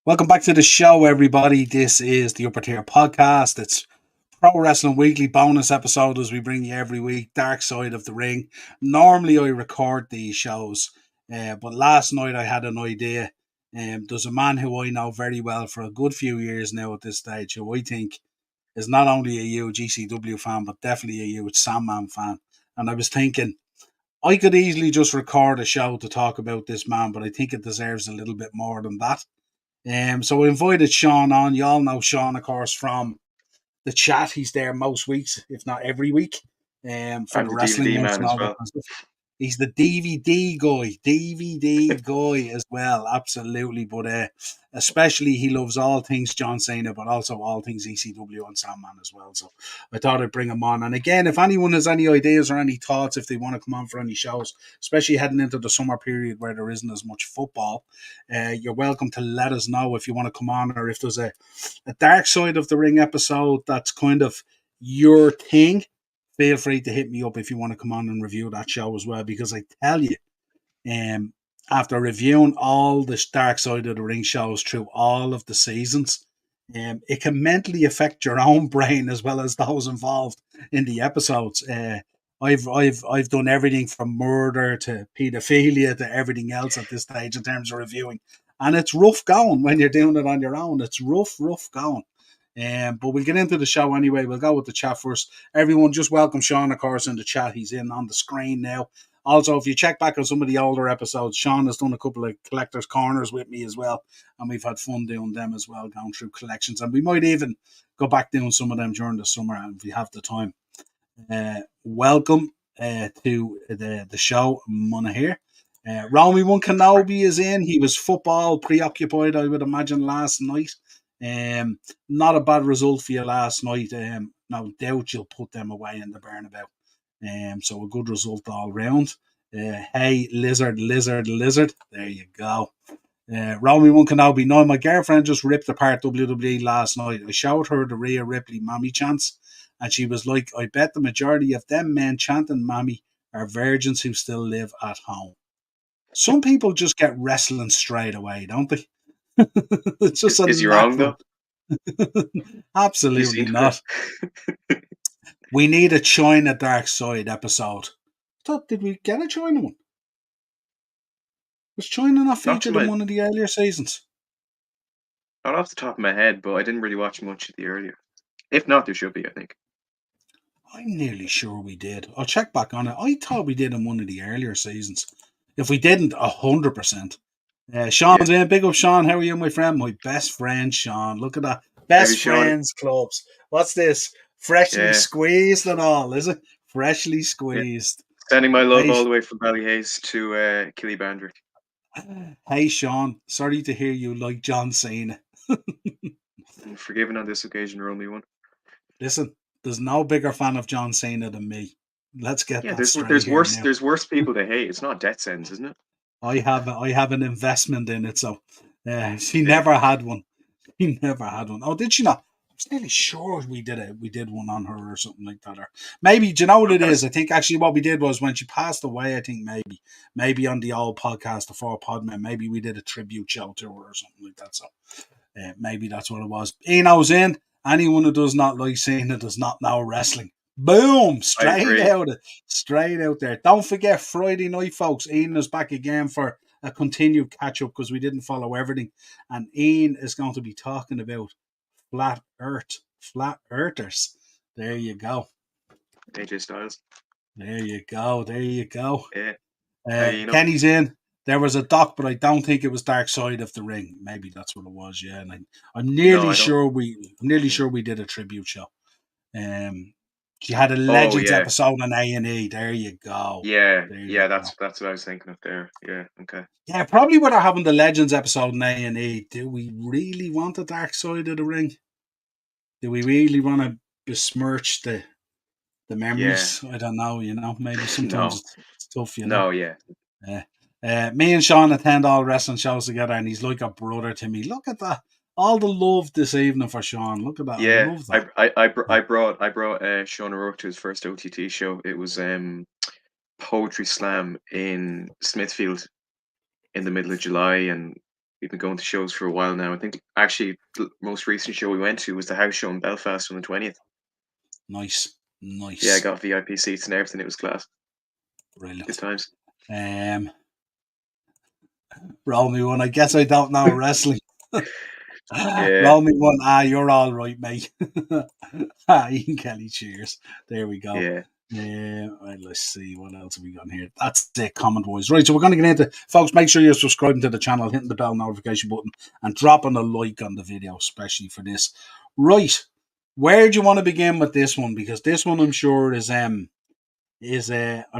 Welcome back to the show, everybody. This is the Upper Tier Podcast. It's Pro Wrestling Weekly bonus episode as we bring you every week. Dark Side of the Ring. Normally, I record these shows, but last night I had an idea. There's a man who I know very well for a good few years now at this stage, who I think is not only a huge ECW fan, but definitely a huge Sandman fan. And I was thinking, I could easily just record a show to talk about this man, but I think it deserves a little bit more than that. So we invited Sean on. You all know Sean, of course, from the chat. He's there most weeks, if not every week, for I'm the the wrestling DVD news man and as all that well. kind of stuff. He's the DVD guy as well, absolutely. But especially he loves all things John Cena, but also all things ECW and Sandman as well. So I thought I'd bring him on. And again, if anyone has any ideas or any thoughts, if they want to come on for any shows, especially heading into the summer period where there isn't as much football, you're welcome to let us know if you want to come on, or if there's a dark side of the ring episode that's kind of your thing. Feel free to hit me up if you want to come on and review that show as well, because I tell you, um, after reviewing all the Dark Side of the Ring shows through all of the seasons, it can mentally affect your own brain as well as those involved in the episodes. I've done everything from murder to paedophilia to everything else at this stage in terms of reviewing, and it's rough going when you're doing it on your own. It's rough going. But we'll get into the show anyway. We'll go with the chat first. Everyone, just welcome Sean, of course, in the chat. He's in on the screen now. Also, if you check back on some of the older episodes, Sean has done a couple of collector's corners with me as well, and we've had fun doing them as well, going through collections. And we might even go back doing some of them during the summer if we have the time. Welcome to the show, Mona here. Romy One Kenobi is in. He was football preoccupied, I would imagine, last night. Not a bad result for you last night. No doubt you'll put them away in the Burnabout. So a good result all round. Hey, lizard. There you go. Romy One Kenobi. No, my girlfriend just ripped apart WWE last night. I showed her the Rhea Ripley mommy chants, and she was like, I bet the majority of them men chanting mommy are virgins who still live at home. Some people just get wrestling straight away, don't they? It's just a Is he wrong natural. though? Have you Absolutely seen her? not. We need a China Dark Side episode. Did we get a China one? Was China not Not to featured in my, one of the earlier seasons? not off the top of my head, but I didn't really watch much of the earlier. If not, there should be. I think. I'm nearly sure we did. I'll check back on it. I thought we did in one of the earlier seasons. If we didn't, 100%. Yeah. Sean's in. Big up, Sean. How are you, my friend? My best friend, Sean. Look at that. Maybe Best Sean. friends clubs. What's this? Freshly Yeah. squeezed and all, is it? Freshly Yeah. squeezed. Sending my love Hey, all the way from Ballyhace to Killybandrick. hey, Sean. Sorry to hear you like John Cena. I'm forgiven on this occasion, Romy One. Listen, there's no bigger fan of John Cena than me. Let's get Yeah. that There's straight there's here worse now. there's worse people to hate. It's not death sentence, isn't it? I have an investment in it, so she Yeah. never had one. He never had one. Oh, did she not? I was nearly sure we did one on her or something like that. Or maybe, do you know what I've it got is? I think actually what we did was when she passed away. I think maybe on the old podcast, the Four Podmen, maybe we did a tribute show to her or something like that. So maybe that's what it was. Eno's in. Anyone who does not like seeing it does not know wrestling. Boom! I agree. Straight out there. Don't forget Friday night, folks. Ian is back again for a continued catch up because we didn't follow everything, and Ian is going to be talking about flat earthers. There you go. AJ Styles. There you go. Yeah. Hey, Kenny's in. There was a doc, but I don't think it was Dark Side of the Ring. Maybe that's what it was. Yeah, and I'm No, nearly I don't. sure we did a tribute show. Um, she had a Oh Legends yeah. episode on A&E. There you go. Yeah. There you Yeah. go. That's what I was thinking of there. Yeah. Okay. Yeah, probably without having the Legends episode in A&E, do we really want the Dark Side of the Ring? Do we really want to besmirch the Yeah. memories? I don't know. Maybe sometimes No. it's tough. No. Yeah. Uh, Me and Sean attend all wrestling shows together, and he's like a brother to me. Look at that. All the love this evening for Sean. Look at that. I Yeah, love that. I brought Sean O'Rourke to his first OTT show. It was Poetry Slam in Smithfield in the middle of July, and we've been going to shows for a while now. I think actually the most recent show we went to was the house show in Belfast on the 20th. Nice. Yeah, I Nice. got VIP seats and everything. It was class. Good Brilliant. times. Roll me one. I guess I don't know wrestling. Yeah, Roll me one. You're all right, mate. Ian Kelly, cheers. There we go. yeah. Right, let's see what else have we got here. That's it, comment wise. Right, so we're going to get into, folks. Make sure you're subscribing to the channel, hitting the bell notification button, and dropping a like on the video, especially for this. Right, where do you want to begin with this one? Because this one, I'm sure, is I'm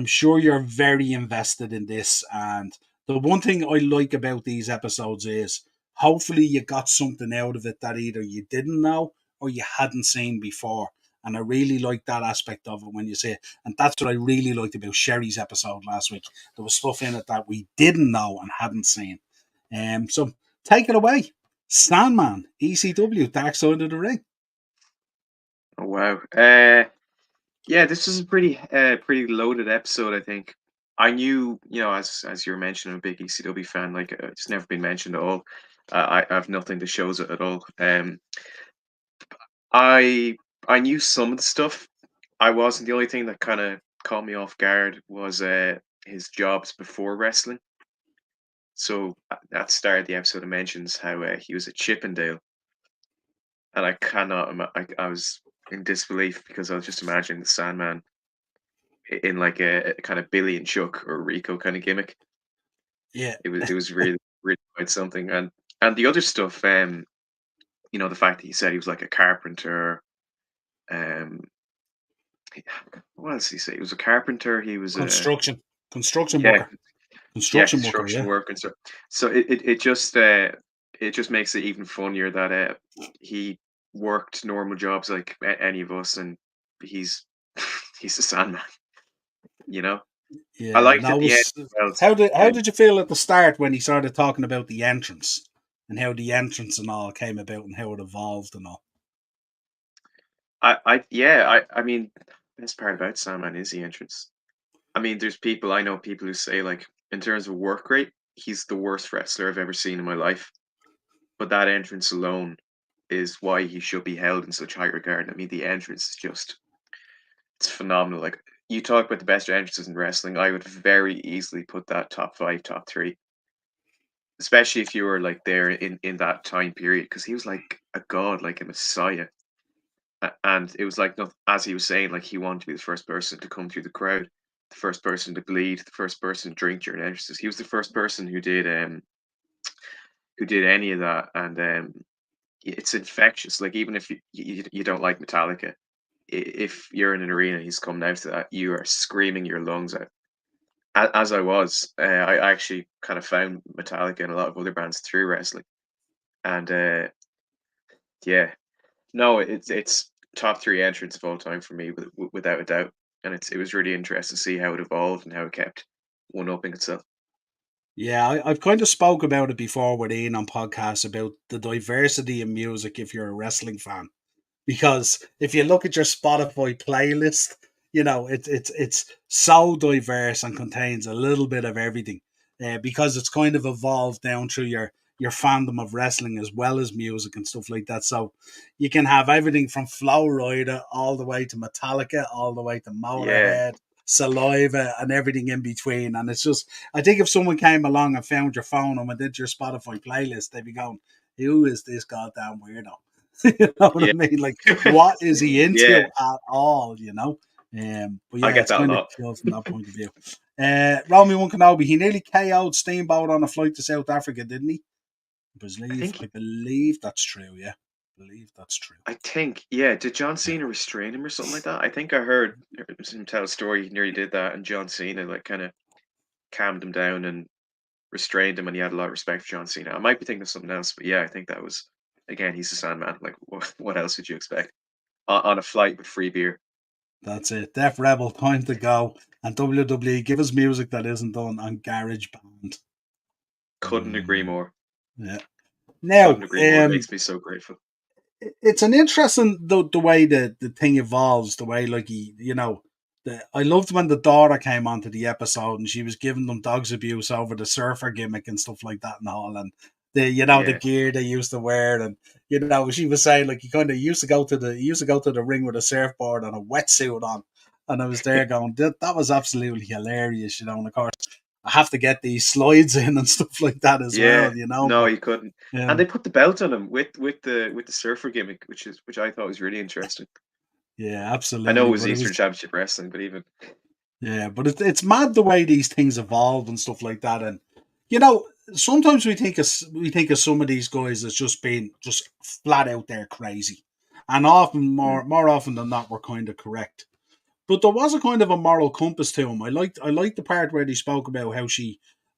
sure you're very invested in this. And the one thing I like about these episodes is hopefully you got something out of it that either you didn't know or you hadn't seen before. And I really like that aspect of it when you say it. And that's what I really liked about Sherry's episode last week. There was stuff in it that we didn't know and hadn't seen. So take it away. Sandman, ECW, Dark Side of the Ring. Oh wow. Yeah, this was a pretty loaded episode. I think I knew, as you were mentioning, I'm a big ECW fan. Like it's never been mentioned at all. I have nothing to shows it at all. I I knew some of the stuff. I wasn't the only thing that kind of caught me off guard was his jobs before wrestling. So at the start of the episode, it mentions how he was at Chippendale, and I cannot. I was in disbelief because I was just imagining the Sandman in like a kind of Billy and Chuck or Rico kind of gimmick. Yeah, It was really really quite something, and the other stuff. The fact that he said he was like a carpenter. Um, what else did he say? He was a carpenter. He was a construction yeah worker. yeah Construction worker, construction yeah. worker and stuff. So it just makes it even funnier that he worked normal jobs like any of us, and he's he's the Sandman. You know, I Yeah, liked now at the end was as well. how did you feel at the start when he started talking about the entrance and how the entrance and all came about and how it evolved and all? I mean, best part about Sandman is the entrance. I mean, I know people who say like in terms of work rate, he's the worst wrestler I've ever seen in my life. But that entrance alone is why he should be held in such high regard. I mean, the entrance is just it's phenomenal. Like you talk about the best entrances in wrestling, I would very easily put that top five, top three. Especially if you were like there in that time period, because he was like a god, like a messiah. And it was like as he was saying, like he wanted to be the first person to come through the crowd, the first person to bleed, the first person to drink during entrances. He was the first person who did any of that, and it's infectious. Like even if you don't like Metallica, if you're in an arena, he's coming out to that, you are screaming your lungs out. As I was, I actually kind of found Metallica and a lot of other bands through wrestling, and yeah, no, it's top three entrance of all time for me, without a doubt. And it was really interesting to see how it evolved and how it kept one upping itself. Yeah, I've kind of spoke about it before with Ian on podcasts about the diversity in music if you're a wrestling fan. Because if you look at your Spotify playlist, it's so diverse and contains a little bit of everything. Because it's kind of evolved down through your fandom of wrestling as well as music and stuff like that. So you can have everything from Flow Rider all the way to Metallica, all the way to Yeah, Motorhead, Saliva, and everything in between. And it's just, I think if someone came along and found your phone and went into your Spotify playlist, they'd be going, "Who is this goddamn weirdo?" You know what I yeah, mean? Like, what is he into yeah. at all? But I yeah, get it's that a kind of lot. cool from that point of view. Romy One Kenobi, he nearly KO'd Steamboat on a flight to South Africa, didn't he? I I think believe that's true. Yeah, I believe that's true. I think, yeah, did John Yeah, Cena restrain him or something like that? I think I heard him tell a story. He nearly did that, and John Cena like kind of calmed him down and restrained him, and he had a lot of respect for John Cena. I might be thinking of something else, but yeah, I think that was again. He's the Sandman. Like, what else would you expect on a flight with free beer? that's it. Def Rebel, time to go. And WWE, give us music that isn't done on Garage Band. Couldn't agree more. Yeah. Now, Couldn't agree more. It makes me so grateful. it's an interesting the way the thing evolves, the way like I loved when the daughter came onto the episode and she was giving them dogs abuse over the surfer gimmick and stuff like that and all, and the Yeah. gear they used to wear, and she was saying like he kind of used to go to the ring with a surfboard and a wetsuit on, and I was there going that was absolutely hilarious, and of course I have to get these slides in and stuff like that as Yeah. well, No, but you couldn't. And um, they put the belt on him with the surfer gimmick, which I thought was really interesting. yeah, I know it absolutely, was but it Eastern was Championship Wrestling, but even yeah, but it's mad the way these things evolve and stuff like that, and you know sometimes we think of some of these guys as just being just flat out there crazy, and often mm, more often than not we're kind of correct. But there was a kind of a moral compass to him. I liked the part where they spoke about how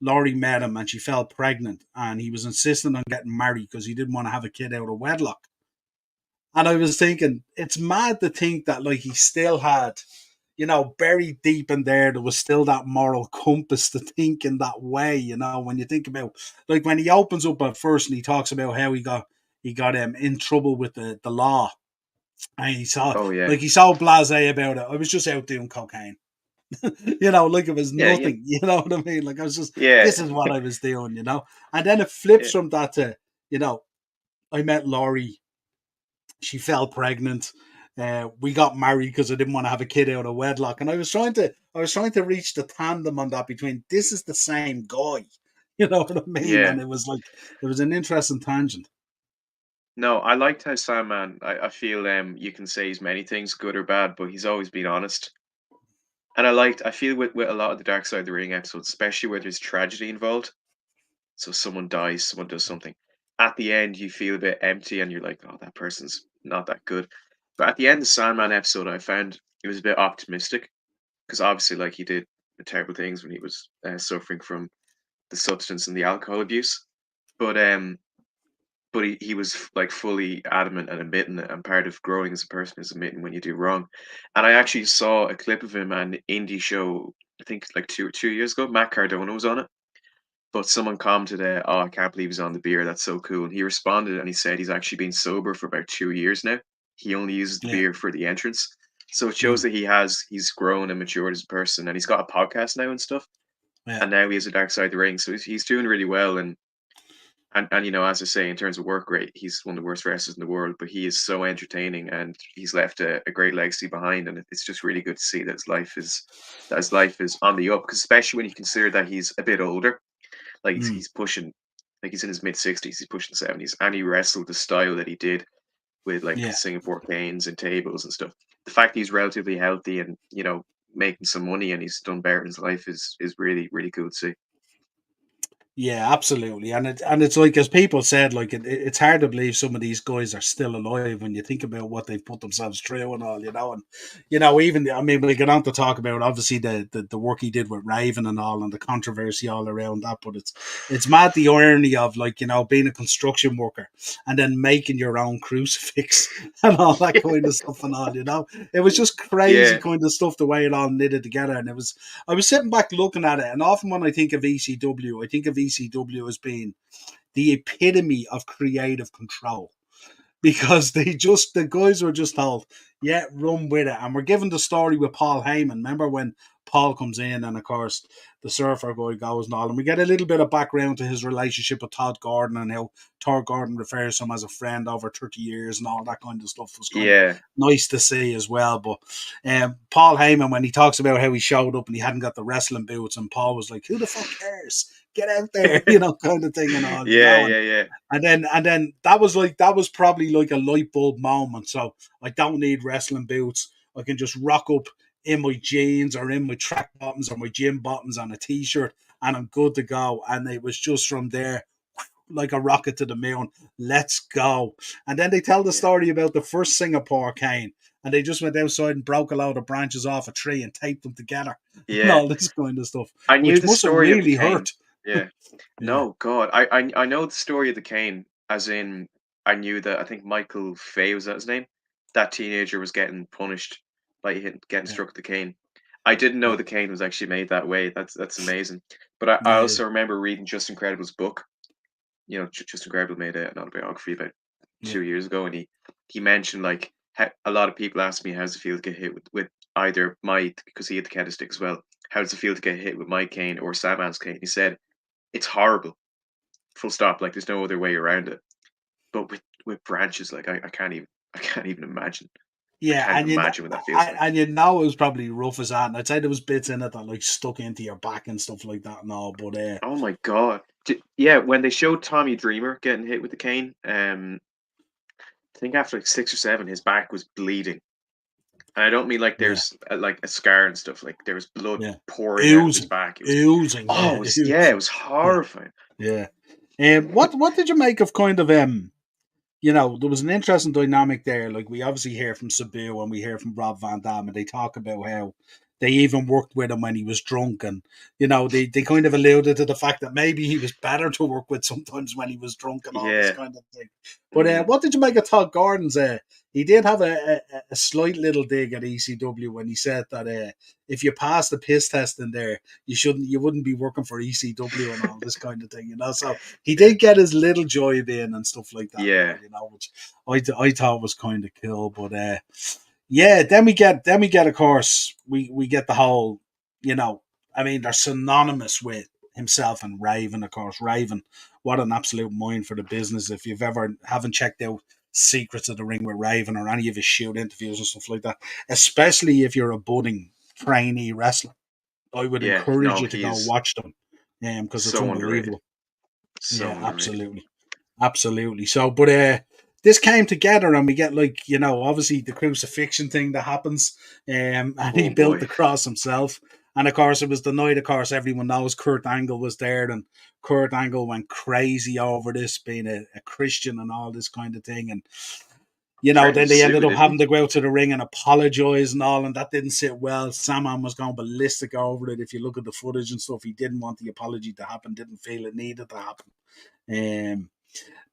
Laurie met him and she fell pregnant, and he was insisting on getting married because he didn't want to have a kid out of wedlock. And I was thinking, it's mad to think that like he still had, buried deep in there was still that moral compass to think in that way. When you think about like when he opens up at first and he talks about how he got in trouble with the law, and oh yeah. he's so blasé about it. I was just out doing cocaine, like it was Yeah, nothing. You know what I mean? Like I was just yeah. this is what I was doing. And then it flips Yeah. from that to you know I met Laurie, she fell pregnant. We got married because I didn't want to have a kid out of wedlock, and I was trying to reach the tandem on that between this is the same guy, you know what I mean? Yeah. And it was an interesting tangent. No, I liked how Sandman, I feel you can say he's many things, good or bad, but he's always been honest. And I feel with a lot of the Dark Side of the Ring episodes, especially where there's tragedy involved. So someone dies, someone does something. At the end, you feel a bit empty and you're like, oh, that person's not that good. But at the end of the Sandman episode, I found it was a bit optimistic because obviously, like, he did terrible things when he was suffering from the substance and the alcohol abuse. But he was like fully adamant and admitting it. And part of growing as a person is admitting when you do wrong. And I actually saw a clip of him on an indie show, I think like 2 years ago. Matt Cardona was on it, but someone commented, "Oh, I can't believe he's on the beer. That's so cool." And he responded and he said he's actually been sober for about 2 years now. He only uses the Yeah, beer for the entrance. So it shows mm, that he's grown and matured as a person, and he's got a podcast now and stuff. yeah, And now he has a Dark Side of the Ring, so he's doing really well. And as I say, in terms of work rate, he's one of the worst wrestlers in the world, but he is so entertaining, and he's left a great legacy behind. And it's just really good to see that his life is on the up. Because especially when you consider that he's a bit older, like mm, he's pushing, like he's in his mid 60s, he's pushing the 70s, and he wrestled the style that he did with like yeah. Singapore canes and tables and stuff. The fact he's relatively healthy and making some money and he's done better in his life is really really cool to see. Yeah, absolutely, and it's like as people said, like it's hard to believe some of these guys are still alive when you think about what they've put themselves through and all, and even I mean we get on to talk about obviously the work he did with Raven and all and the controversy all around that, but it's mad the irony of like being a construction worker and then making your own crucifix and all that kind of stuff and all, it was just crazy Yeah, kind of stuff the way it all knitted together, and it was I was sitting back looking at it, and often when I think of ECW, I think of ECW as being the epitome of creative control because the guys were just told, yeah, run with it. And we're given the story with Paul Heyman. Remember when Paul comes in and of course the surfer guy goes and all, and we get a little bit of background to his relationship with Todd Gordon and how Todd Gordon refers to him as a friend over 30 years and all that kind of stuff was kind of yeah, nice to see as well. But Paul Heyman, when he talks about how he showed up and he hadn't got the wrestling boots, and Paul was like, who the fuck cares? Get out there, kind of thing and all, yeah, and yeah, yeah, and then that was probably like a light bulb moment. So I don't need wrestling boots. I can just rock up in my jeans or in my track bottoms or my gym bottoms and a t-shirt, and I'm good to go. And it was just from there like a rocket to the moon. Let's go. And then they tell the yeah, story about the first Singapore cane. And they just went outside and broke a load of branches off a tree and taped them together and yeah. all this kind of stuff, I knew which the must have story of the really cane. hurt. Yeah. Yeah, No, God, I know the story of the cane, as in I knew that I think Michael Fay was that his name. That teenager was getting punished by getting yeah, struck with the cane. I didn't know yeah, the cane was actually made that way. That's amazing. But I yeah, also remember reading Just Incredible's book. Just Incredible made an autobiography about yeah. 2 years ago, and he mentioned like a lot of people ask me how does it feel to get hit with either my because he had the kendo stick as well. How does it feel to get hit with my cane or Sandman's cane? He said it's horrible full stop. Like there's no other way around it. But with branches, like I can't even imagine. I Yeah, can't even imagine what that feels like. and you know it was probably rough as that. And I'd say there was bits in it that like stuck into your back and stuff like that and all. But Oh my god. Yeah, when they showed Tommy Dreamer getting hit with the cane, I think after like 6 or 7, his back was bleeding. And I don't mean like yeah, there's like a scar and stuff. Like there was blood yeah, pouring out of his oozing, back. It was oozing, oh, yeah, it was yeah, it oozing, was yeah, horrifying. yeah. What did you make of kind of there was an interesting dynamic there. Like we obviously hear from Sabu and we hear from Rob Van Dam, and they talk about how they even worked with him when he was drunk, and they kind of alluded to the fact that maybe he was better to work with sometimes when he was drunk and all this Yeah. kind of thing. But Mm, what did you make of Todd Gordon's? He did have a slight little dig at ECW when he said that if you pass the piss test in there, you wouldn't be working for ECW and all this kind of thing. So he did get his little joy in and stuff like that and all, yeah. which I thought was kind of cool. But yeah, then we get of course we get the whole, I mean they're synonymous with himself and Raven, of course. Raven, what an absolute mind for the business. If you've ever haven't checked out Secrets of the Ring with Raven or any of his shoot interviews and stuff like that, especially if you're a budding trainee wrestler, I would Yeah. encourage No, you to go he's watch them, because it's so underrated. unbelievable. So Yeah, underrated. absolutely. Absolutely. So, but this came together, and we get like obviously the crucifixion thing that happens, and he Oh built boy. the cross himself. And of course, it was the night. Of course, everyone knows Kurt Angle was there, and Kurt Angle went crazy over this, being a Christian and all this kind of thing. And Threatened then to they sue, ended up didn't he? having to go out to the ring and apologize and all, and that didn't sit well. Sandman was going ballistic over it. If you look at the footage and stuff, he didn't want the apology to happen. Didn't feel it needed to happen. Um,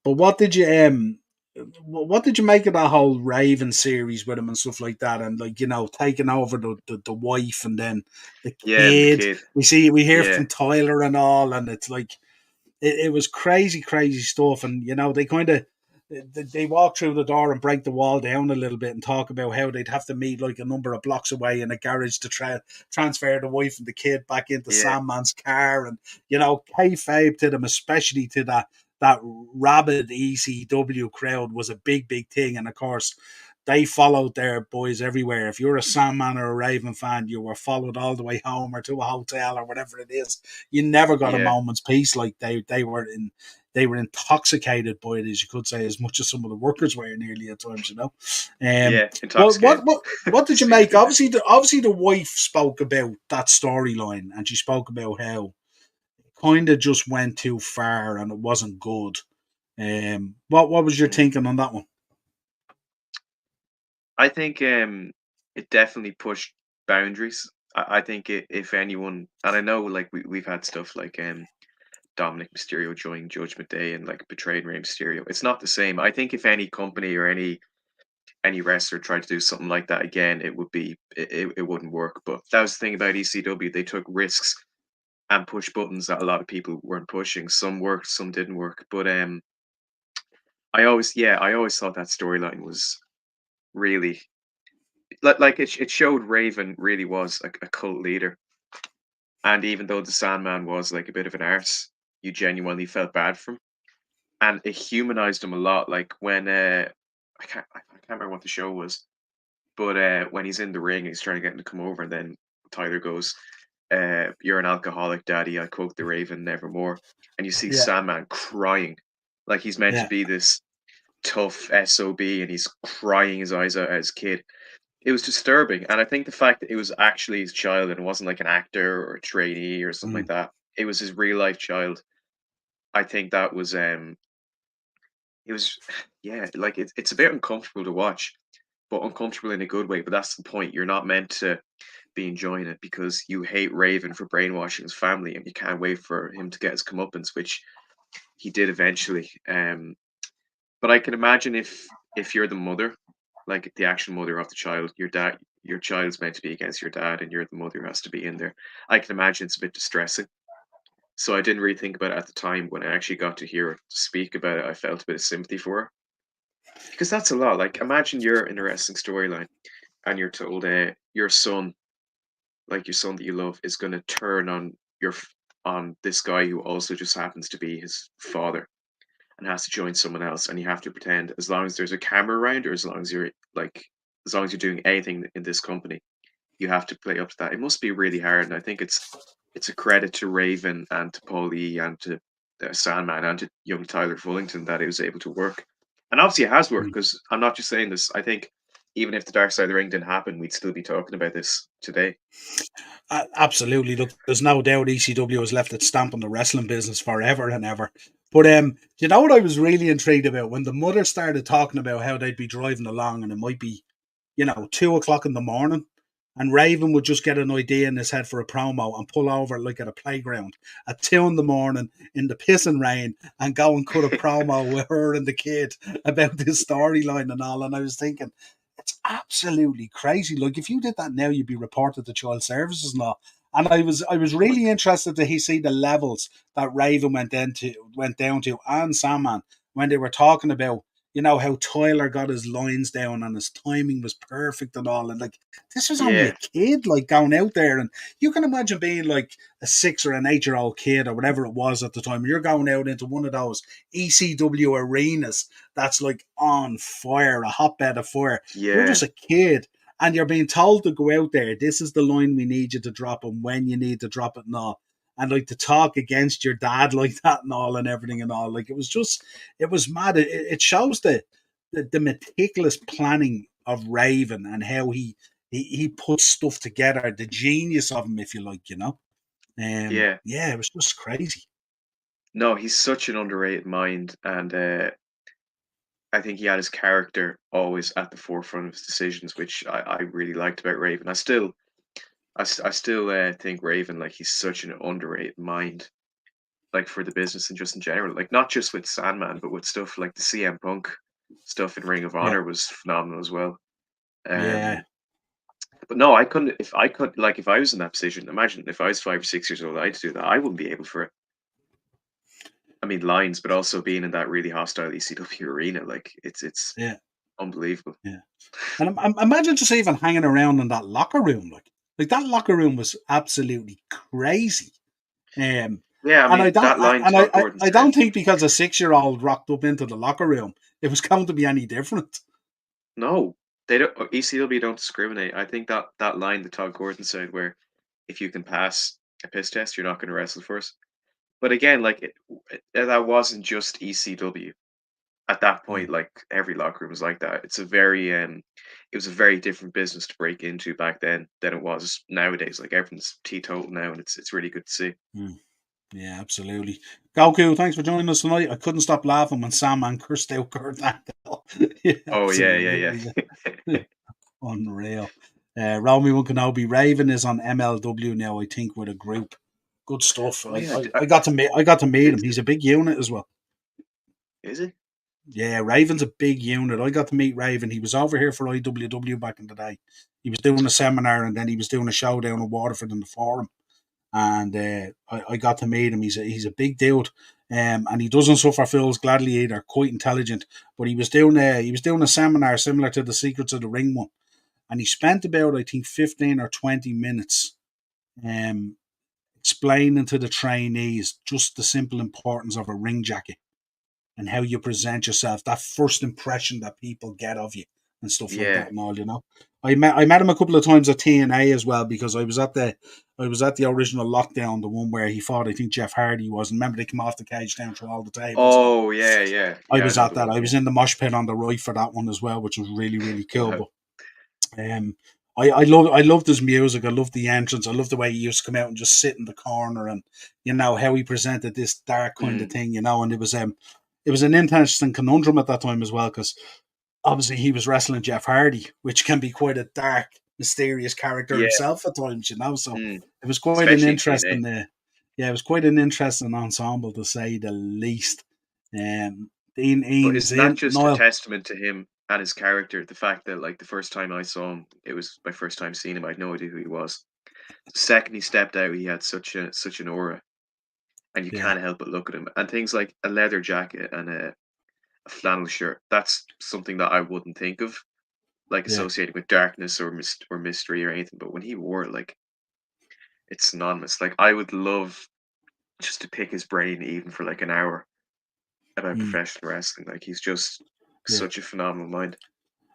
but what did you make of that whole Raven series with him and stuff like that, and like taking over the wife and then the Yeah, and the kid? kid. We hear Yeah. from Tyler and all, and it's like it was crazy, crazy stuff. And they kind of they walk through the door and break the wall down a little bit and talk about how they'd have to meet like a number of blocks away in a garage to transfer the wife and the kid back into Yeah. Sandman's car. And kayfabe to them, especially to that rabid ECW crowd, was a big, big thing. And of course, they followed their boys everywhere. If you're a Sandman or a Raven fan, you were followed all the way home or to a hotel or whatever it is. You never got a Yeah. moment's peace. Like they were intoxicated by it, as you could say, as much as some of the workers were nearly at times. Yeah. But what Intoxicated. what what did you Excuse make? me there. Obviously the wife spoke about that storyline, and she spoke about how it kind of just went too far and it wasn't good. What was your Mm. thinking on that one? I think it definitely pushed boundaries. I think if anyone, and I know like we've had stuff like Dominic Mysterio joining Judgment Day and like betrayed Rey Mysterio. It's not the same. I think if any company or any wrestler tried to do something like that again, it wouldn't work. But that was the thing about ECW. They took risks and pushed buttons that a lot of people weren't pushing. Some worked, some didn't work. But I always thought that storyline was really like it showed Raven really was a cult leader. And even though the Sandman was like a bit of an arse, you genuinely felt bad for him. And it humanized him a lot. Like when I can't remember what the show was, but when he's in the ring, he's trying to get him to come over, and then Tyler goes, "You're an alcoholic, Daddy. I quote the Raven, nevermore." And you see Yeah, Sandman crying, like he's meant to yeah, be this tough sob, and he's crying his eyes out as kid. It was disturbing, and I think the fact that it was actually his child and it wasn't like an actor or a trainee or something mm, like that. It was his real life child. I think that was it was yeah, like it's a bit uncomfortable to watch, but uncomfortable in a good way. But that's the point. You're not meant to be enjoying it because you hate Raven for brainwashing his family, and you can't wait for him to get his comeuppance, which he did eventually. But I can imagine if you're the mother, like the actual mother of the child, your child's meant to be against your dad, and you're the mother who has to be in there. I can imagine it's a bit distressing. So I didn't really think about it at the time. When I actually got to hear her speak about it, I felt a bit of sympathy for her because that's a lot. Like imagine you're in a wrestling storyline and you're told your son, like your son that you love, is going to turn on your on this guy who also just happens to be his father and has to join someone else, and you have to pretend as long as there's a camera around, or as long as you're like, as long as you're doing anything in this company, you have to play up to that. It must be really hard, and I think it's a credit to Raven and to Paul E and to Sandman and to young Tyler Fullington that it was able to work. And obviously, it has worked, because I'm not just saying this. I think even if the Dark Side of the Ring didn't happen, we'd still be talking about this today. Absolutely. Look, there's no doubt ECW has left its stamp on the wrestling business forever and ever. But you know what I was really intrigued about when the mother started talking about how they'd be driving along and it might be, 2 o'clock in the morning, and Raven would just get an idea in his head for a promo and pull over like at a playground at 2 in the morning in the pissing rain and go and cut a promo with her and the kid about this storyline and all. And I was thinking, it's absolutely crazy. Like if you did that now, you'd be reported to child services and all. And I was really interested to see the levels that Raven went down to and Sandman when they were talking about how Tyler got his lines down and his timing was perfect and all. And like, this was only a Yeah, kid, like going out there. And you can imagine being like a 6 or an 8 year old kid or whatever it was at the time. You're going out into one of those ECW arenas that's like on fire, a hotbed of fire. You're yeah, just a kid and you're being told to go out there. This is the line we need you to drop and when you need to drop it and all. And like to talk against your dad like that and all and everything and all. Like it was mad. It shows the meticulous planning of Raven and how he puts stuff together, the genius of him, if you like. yeah. Yeah, it was just crazy. No, he's such an underrated mind, and I think he had his character always at the forefront of his decisions, which I really liked about Raven. I still think Raven, like, he's such an underrated mind, like, for the business and just in general, like, not just with Sandman, but with stuff like the CM Punk stuff in Ring of Yeah, Honor was phenomenal as well. yeah, Um, but no, I couldn't. If I could, like, if I was in that position, imagine if I was 5 or 6 years old, I'd do that. I wouldn't be able for it. I mean, lines, but also being in that really hostile ECW arena, like, it's yeah, unbelievable. yeah. And imagine just even hanging around in that locker room, like that locker room was absolutely crazy. Um, Yeah, I and I mean, don't, that line and Todd Gordon I said, don't think because a 6 year old rocked up into the locker room, it was going to be any different. no, they don't. ECW don't discriminate. I think that that line that Todd Gordon said, where if you can pass a piss test, you're not going to wrestle for us. But again, like, that wasn't just ECW at that Yeah, point. Like, every locker room was like that. It was a very different business to break into back then than it was nowadays. Like, everything's teetotal now, and it's really good to see. mm, yeah, absolutely. Goku, thanks for joining us tonight. I couldn't stop laughing when Sandman cursed out Kurt Angle. Yeah, Oh yeah, yeah, absolutely. yeah. Unreal. Romy Kenobi Raven is on MLW now, I think, with a group. Good stuff. Oh I, yeah, I, I got to meet him. He's a big unit as well. is it? Yeah, Raven's a big unit. I got to meet Raven. He was over here for IWW back in the day. He was doing a seminar and then he was doing a show down in Waterford in the Forum. And I got to meet him. He's a big dude, and he doesn't suffer fools gladly either. Quite intelligent, but he was doing a seminar similar to the Secrets of the Ring one, and he spent about I think 15 or 20 minutes um, explaining to the trainees just the simple importance of a ring jacket and how you present yourself, that first impression that people get of you and stuff like Yeah. that and all. I met him a couple of times at TNA as well because I was at the original lockdown, the one where he fought, I think Jeff Hardy was. And remember they came off the cage down through all the tables and all. Oh yeah, yeah, I yeah. I was know at the that. one. I Yeah. was in the mosh pit on the right for that one as well, which was really, really cool. Wow. But um, I loved his music. I loved the entrance. I loved the way he used to come out and just sit in the corner, and how he presented this dark kind of Mm, thing. And it was an interesting conundrum at that time as well because obviously he was wrestling Jeff Hardy, which can be quite a dark, mysterious character yeah. himself at times. So Mm, it was quite an especially in TNA. interesting, yeah, it was quite an interesting ensemble to say the least. Dean But Eames isn't that in just a Niall. testament to him and his character? The fact that, like, the first time I saw him, it was my first time seeing him. I had no idea who he was. The second he stepped out, he had such an aura, and you Yeah, can't help but look at him. And things like a leather jacket and a flannel shirt. That's something that I wouldn't think of, like, yeah. associated with darkness or or mystery or anything. But when he wore it, like, it's synonymous. Like, I would love just to pick his brain even for like an hour about Mm, professional wrestling. Like he's just yeah. such a phenomenal mind.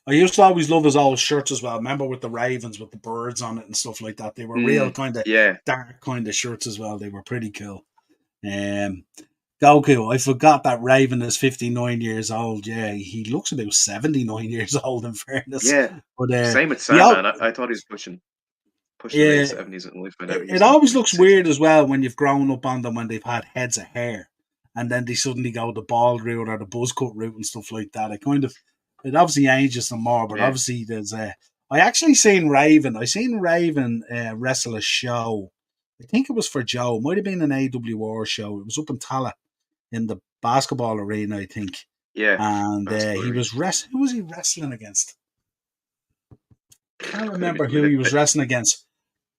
I used to always love his old shirts as well. Remember with the Ravens with the birds on it and stuff like that. They were real kind of Yeah, dark kind of shirts as well. They were pretty cool. Um, Goku, I forgot that Raven is 59 years old. Yeah, he looks about 79 years old in fairness. yeah. But Same with he Sandman. I thought he was pushing late yeah, seventies, and only found out he it was in always like looks his weird sixties. as well when you've grown up on them when they've had heads of hair and then they suddenly go the bald route or the buzz cut route and stuff like that. It obviously ages them more, but Yeah, obviously there's a. I actually seen Raven. I seen Raven wrestle a show. I think it was for Joe. It might have been an AWR show. It was up in Tala in the basketball arena, I think. yeah. And Basketball he arena. was wrestling. Who was he wrestling against? Can't Couldn't remember even. who he was wrestling against.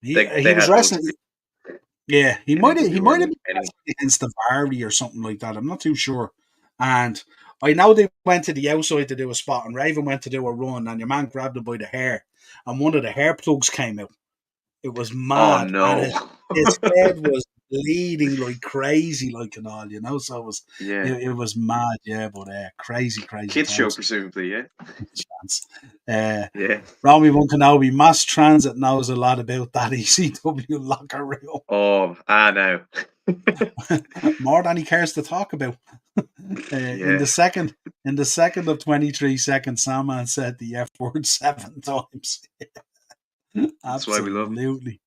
He They was had loads of wrestling. people Yeah, in he AWR, might have like been anyone. wrestling against the Vardy or something like that. I'm not too sure. And I know they went to the outside to do a spot, and Raven went to do a run, and your man grabbed him by the hair, and one of the hair plugs came out. It was Oh mad, and no. his head was bleeding like crazy, like and all, you know. So Yeah. it was mad, yeah, but crazy, crazy Kids show times. presumably, yeah. Chance. Uh, Yeah. Romy One Kenobi, Mass Transit knows a lot about that ECW locker room. Oh, no. More than he cares to talk about. In Yeah. the second of 23 seconds, Sandman said the F word 7 times. That's why we love Absolutely.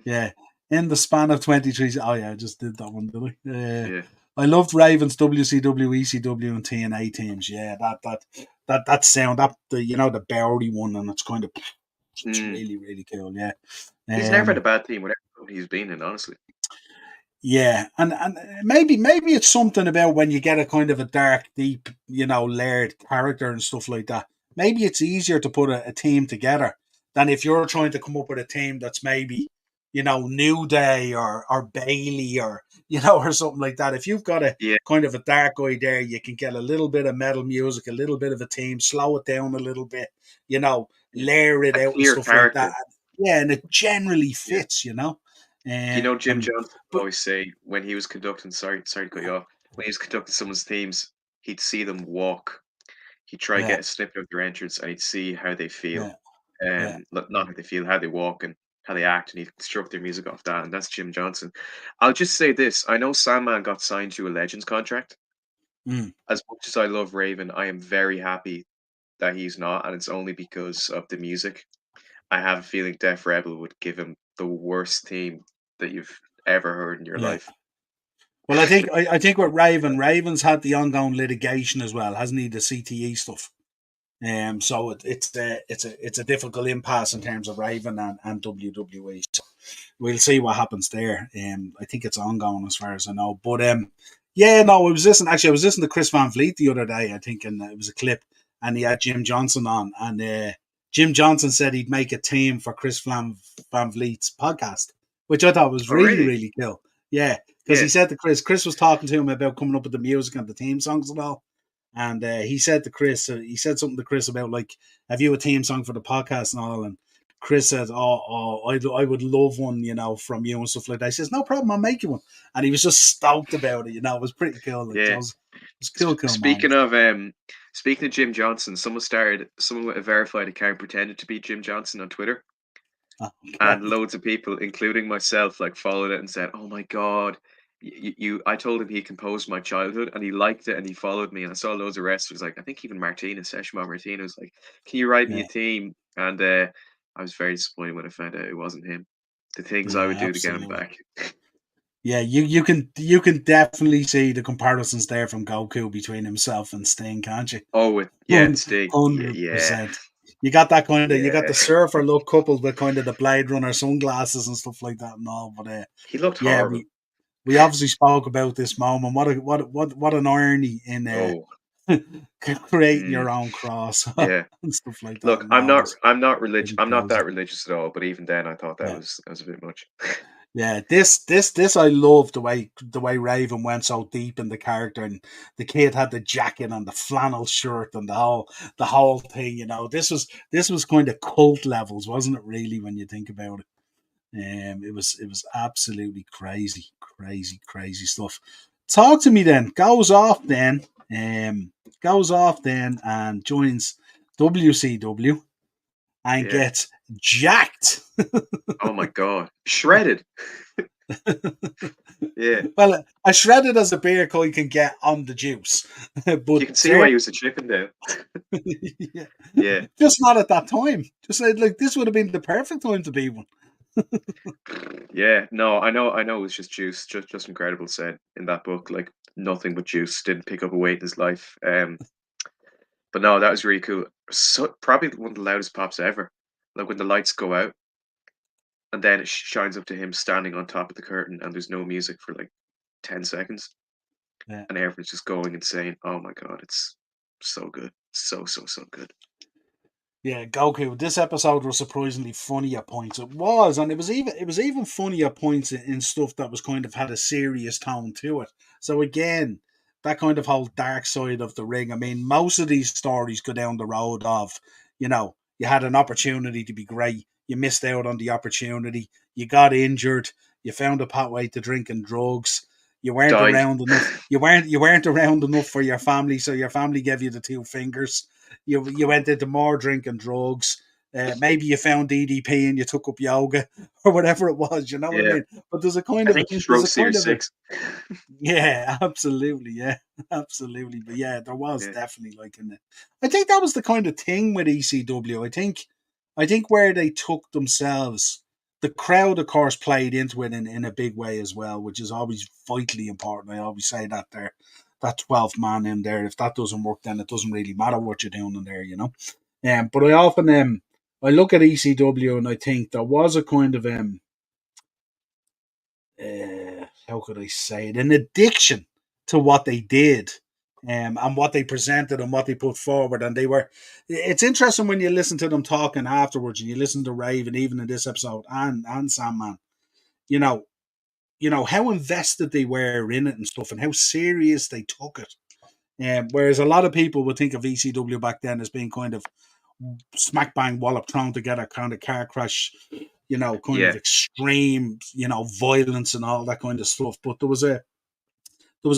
Yeah. In the span of 23. Oh, yeah, I just did that one, did I? him. Yeah. I loved Ravens, WCW, ECW, and TNA teams. Yeah, that sound, that the Bowery one, and it's kind of, it's Mm. really, really cool. Yeah. He's never had a Um, bad team, whatever he's been in, honestly. Yeah, and maybe it's something about when you get a kind of a dark, deep, layered character and stuff like that. Maybe it's easier to put a team together than if you're trying to come up with a team that's maybe, New Day or Bailey or or something like that. If you've got a Yeah. kind of a dark guy there, you can get a little bit of metal music, a little bit of a team, slow it down a little bit, layer it A out and clear stuff like that. character. Yeah, and it generally Yeah. fits. You know, Jim Um, Johnson would but always say when he was conducting, sorry to cut you off, when he was conducting someone's themes, he'd see them walk. He'd try to yeah, get a snippet of their entrance and he'd see how they feel. yeah, yeah. Not how they feel, how they walk and how they act, and he'd construct their music off that. And that's Jim Johnson. I'll just say this: I know Sandman got signed to a Legends contract. Mm, As much as I love Raven, I am very happy that he's not, and it's only because of the music. I have a feeling Def Rebel would give him the worst theme that you've ever heard in your yeah. life. Well, I think with Ravens had the ongoing litigation as well, hasn't he? The CTE stuff. So it's a difficult impasse in terms of Raven and WWE. So we'll see what happens there. I think it's ongoing as far as I know. But yeah, no, I was listening to Chris Van Vliet the other day, I think, and it was a clip, and he had Jim Johnson on, and Jim Johnson said he'd make a team for Chris Van Vliet's podcast, which I thought was Oh, really, really? really cool. Yeah, because Yeah. he said to Chris was talking to him about coming up with the music and the theme songs and all. And he said to Chris, he said something to Chris about like, have you a theme song for the podcast and all? And Chris said, I would love one, from you and stuff like that. He says, no problem, I'll make you one. And he was just stoked about it, It was pretty cool. Like, so Yeah. it was a cool Speaking moment. of speaking of Jim Johnson, someone with a verified account pretended to be Jim Johnson on Twitter, and Okay. loads of people, including myself, like followed it and said, "Oh my god, you!" I told him he composed my childhood, and he liked it, and he followed me. And I saw loads of wrestlers, like I think even Martinez, Seshma Martinez, like, "Can you write me a Yeah. team?" And I was very disappointed when I found out it wasn't him. The things I would Yeah, do to get him absolutely. back. Yeah, you can definitely see the comparisons there from Goku between himself and Sting, can't you? Oh, yeah, Hun- Sting. Yeah, yeah, 100%. You got that you got yeah. the surfer look coupled with kind of the Blade Runner sunglasses and stuff like that and all. But He looked yeah, horrible. we obviously spoke about this moment. What an irony in Oh, creating mm, your own cross yeah. and stuff like that. Look, And all was pretty I'm not crazy. that religious at all, but even then I thought Yeah. that was a bit much. Yeah, this I love the way Raven went so deep in the character, and the kid had the jacket and the flannel shirt and the whole thing. This was kind of cult levels, wasn't it? Really, when you think about it, it was absolutely crazy, Crazy stuff. Talk to me then. Goes off then and joins WCW and Yeah. gets jacked. Oh my god. Shredded. Yeah. Well, as shredded as a beer guy can get on the juice, but You can see why he was a Chippendale. yeah, Yeah. just not at that time. Just like this would have been the perfect time to be one. Yeah. No, I know it was just juice. Just incredible said in that book. Like nothing but juice. Didn't pick up a weight in his life. But no, that was really cool. So probably one of the loudest pops ever. Like when the lights go out and then it shines up to him standing on top of the curtain and there's no music for like 10 seconds Yeah. and everyone's just going insane. Oh my god, it's so good. So good. Yeah, Goku. This episode was surprisingly funny at points. It was, and it was even funny at points in stuff that was kind of had a serious tone to it. So again, that kind of whole dark side of the ring. I mean, most of these stories go down the road of, you had an opportunity to be great, you missed out on the opportunity, you got injured, you found a pathway to drinking drugs, you weren't Died. around enough, you weren't around enough for your family, so your family gave you the two fingers. You went into more drink and drugs. Maybe you found DDP and you took up yoga or whatever it was. You know what I Yeah. mean? But there's a kind I of think he just there's wrote a kind Series of a 6. yeah, absolutely, yeah, absolutely. But yeah, there was Yeah. definitely like in it. I think that was the kind of thing with ECW. I think where they took themselves, the crowd, of course, played into it in a big way as well, which is always vitally important. I always say that there, that 12th man in there, if that doesn't work, then it doesn't really matter what you're doing in there, But I often I look at ECW and I think there was a kind of how could I say it, an addiction to what they did, and what they presented and what they put forward. And it's interesting when you listen to them talking afterwards and you listen to Raven, even in this episode, and Sandman, you know, how invested they were in it and stuff and how serious they took it. Whereas a lot of people would think of ECW back then as being kind of smack bang wallop thrown together kind of car crash, kind of Yeah. extreme, violence and all that kind of stuff. But there was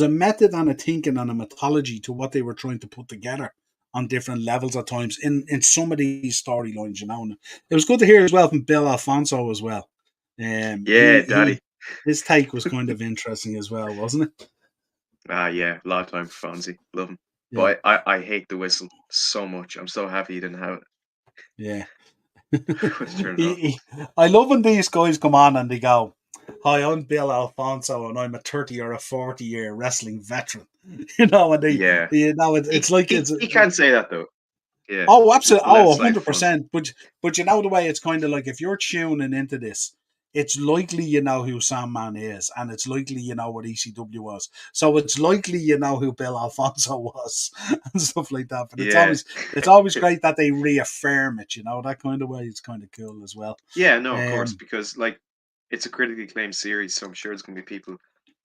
a method and a thinking and a methodology to what they were trying to put together on different levels at times in some of these storylines, And it was good to hear as well from Bill Alfonso as well. Yeah, He Daddy. his take was kind of interesting as well, wasn't it? Yeah, a lot of time for Fonzie. Love him. Yeah, But I hate the whistle so much. I'm so happy he didn't have it. yeah. I was turning it off. I love when these guys come on and they go, "Hi, I'm Bill Alfonso, and I'm a 30 or a 40-year wrestling veteran." And Yeah. it's like it's He can't say that though. Yeah. oh, absolutely, Let it slide for Fonzie. 100%. But you know the way it's kind of like if you're tuning into this, it's likely you know who Sandman is, and it's likely you know what ECW was. So it's likely you know who Bill Alfonso was and stuff like that. But it's Yeah. always it's always great that they reaffirm it. That kind of way. It's kind of cool as well. Yeah, no, of course, Um, because like it's a critically acclaimed series, so I'm sure there's gonna be people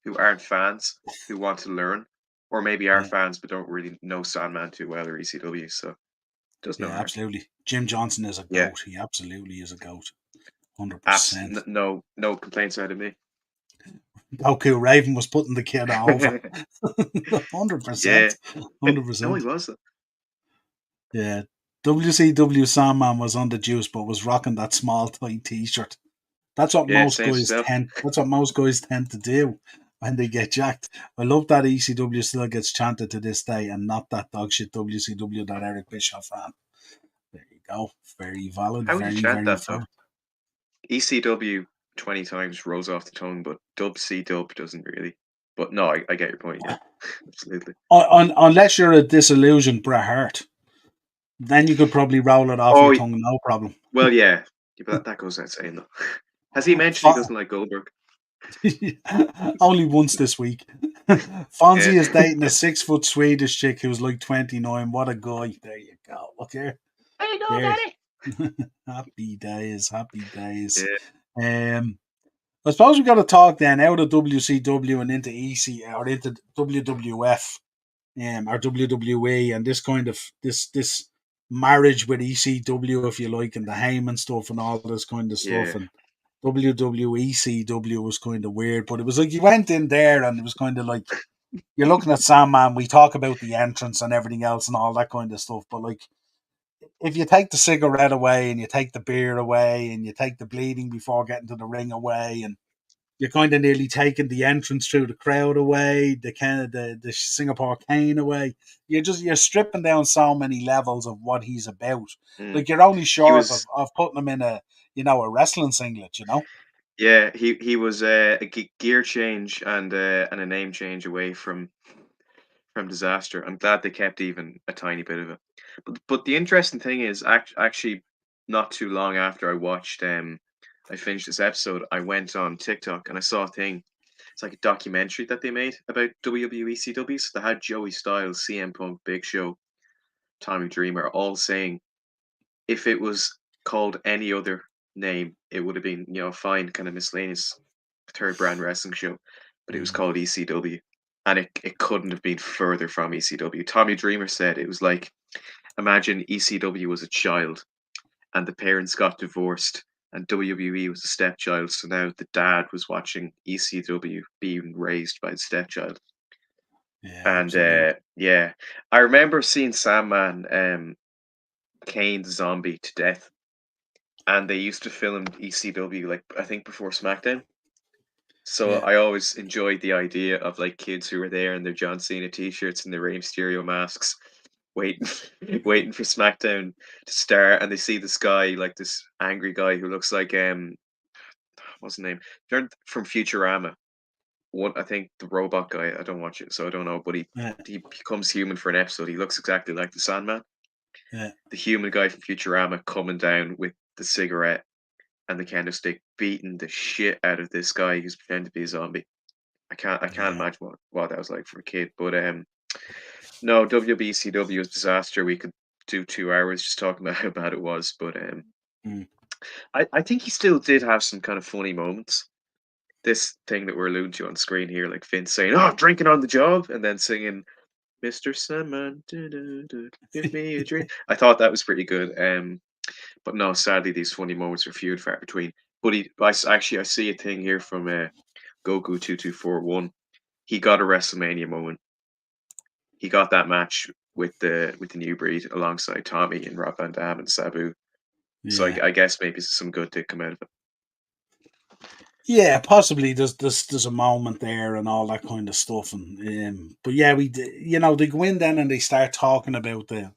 who aren't fans who want to learn, or maybe are yeah, fans but don't really know Sandman too well or ECW, so does no yeah, harm. absolutely. Jim Johnson is a Yeah. goat. He absolutely is a goat. 100%. No complaints out of me. Goku Raven was putting the kid over. 100%. Yeah. No, he 100%. was. Yeah. WCW Sandman was on the juice, but was rocking that small tight T-shirt. That's what Yeah, most same guys stuff. tend. That's what most guys tend to do when they get jacked. I love that ECW still gets chanted to this day, and not that dog shit WCW that Eric Bischoff ran. There you go. Very valid. How would you Very chant very that though? valid. ECW 20 times rolls off the tongue, but Dub C Dub doesn't really. But no, I get your point, yeah. Absolutely. Unless you're a disillusioned Bret Hart, then you could probably roll it off your Oh, tongue, no problem. well, yeah. Yeah, but that goes without saying though. Has he mentioned he Fa- doesn't like Goldberg? Only once this week. Yeah. Fonzie is dating a 6 foot Swedish chick who's like 29. What a guy. There you go. Okay. There you go, There. Daddy. Happy days. Happy days. Yeah, Um, I suppose we got to talk then out of WCW and into EC or into WWF, or WWE, and this kind of this marriage with ECW, if you like, and the Heyman stuff and all this kind of stuff. yeah. And WWECW was kind of weird, but it was like you went in there and it was kind of like you're looking at Sandman. We talk about the entrance and everything else and all that kind of stuff, but like if you take the cigarette away and you take the beer away and you take the bleeding before getting to the ring away and you're kind of nearly taking the entrance through the crowd away, the kind of the Singapore cane away. You're stripping down so many levels of what he's about. Mm. Like you're only He short was of putting him in a wrestling singlet, you know? yeah, he was a gear change and a name change away from disaster. I'm glad they kept even a tiny bit of it. But the interesting thing is actually not too long after I finished this episode, I went on TikTok and I saw a thing. It's like a documentary that they made about WWECW. So they had Joey Styles, CM Punk, Big Show, Tommy Dreamer all saying if it was called any other name, it would have been, fine, kind of miscellaneous third brand wrestling show. But it was Mm, called ECW. And it couldn't have been further from ECW. Tommy Dreamer said it was like imagine ECW was a child and the parents got divorced and WWE was a stepchild. So now the dad was watching ECW being raised by the stepchild. yeah, And absolutely. yeah, I remember seeing Sandman cane the zombie to death, and they used to film ECW like I think before SmackDown. So Yeah, I always enjoyed the idea of like kids who were there in their John Cena t-shirts and their Rey Mysterio masks, waiting waiting for SmackDown to start, and they see this guy like this angry guy who looks like what's his name? From Futurama. One I think the robot guy. I don't watch it, so I don't know. But yeah, he becomes human for an episode. He looks exactly like the Sandman. yeah, The human guy from Futurama coming down with the cigarette and the candlestick beating the shit out of this guy who's pretending to be a zombie. I can't yeah. imagine what that was like for a kid. But no, WBCW was disaster. We could do 2 hours just talking about how bad it was. But Mm, I think he still did have some kind of funny moments. This thing that we're alluding to on screen here, like Vince saying, "Oh, drinking on the job," and then singing "Mr. Sandman, give me a drink." I thought that was pretty good. But no, sadly, these funny moments are few and far between. But actually, I see a thing here from Goku 2241. He got a WrestleMania moment. He got that match with the new breed alongside Tommy and Rob Van Dam and Sabu. So yeah. I guess maybe some good did come out of it. Yeah, possibly there's a moment there and all that kind of stuff, and but yeah, they go in then and they start talking about the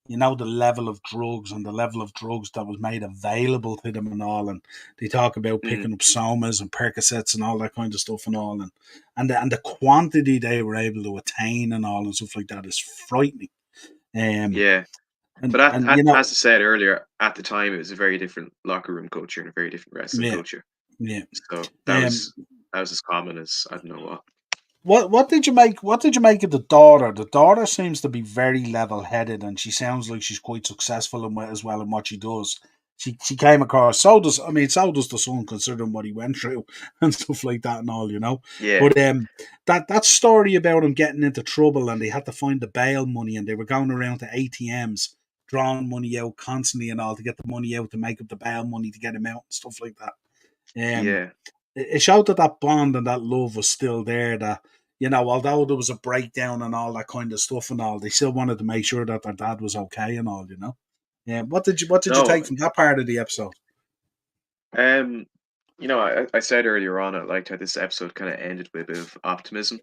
level of drugs and the level of drugs that was made available to them and all, and they talk about Mm, picking up somas and Percocets and all that kind of stuff and all, and the quantity they were able to attain and all and stuff like that is frightening. Um, yeah, but and and as I said earlier, at the time it was a very different locker room culture and a very different wrestling yeah, culture. yeah. So Um, that was as common as I don't know what. What did you make of the daughter? The daughter seems to be very level headed, and she sounds like she's quite successful as well in what she does. She came across so does the son, considering what he went through and stuff like that and all, you know. Yeah, But that story about him getting into trouble and they had to find the bail money and they were going around to ATMs drawing money out constantly and all to get the money out to make up the bail money to get him out and stuff like that. Um, yeah. it showed that bond and that love was still there. That although there was a breakdown and all that kind of stuff and all, they still wanted to make sure that their dad was okay and all. Yeah. What did you No, take from that part of the episode? um, I said earlier on I liked how this episode kind of ended with a bit of optimism.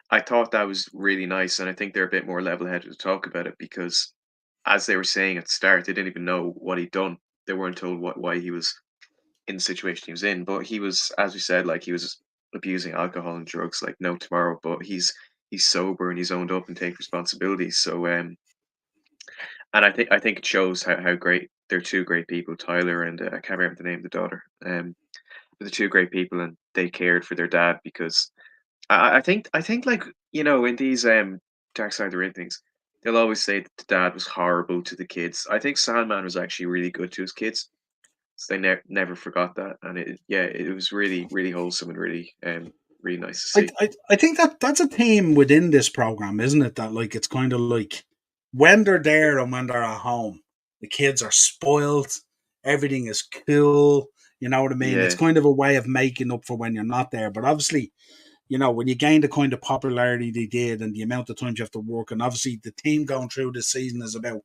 I thought that was really nice, and I think they're a bit more level-headed to talk about it because, as they were saying at the start, they didn't even know what he'd done. They weren't told why he was in the situation he was in. But he was, as we said, like he was abusing alcohol and drugs like no tomorrow. But he's sober and he's owned up and take responsibility. So and I think it shows how great they're two great people, Tyler and I can't remember the name of the daughter. But they're two great people and they cared for their dad because I think like in these Dark Side of the Ring things, they'll always say that the dad was horrible to the kids. I think Sandman was actually really good to his kids. So they never forgot that, and it was really really wholesome and really nice to I, see. I I think that's a theme within this program, isn't it? That like it's kind of like when they're there and when they're at home, the kids are spoiled. Everything is cool. You know what I mean? It's Yeah. kind of a way of making up for when you're not there. But obviously, when you gain the kind of popularity they did and the amount of times you have to work, and obviously the team going through this season is about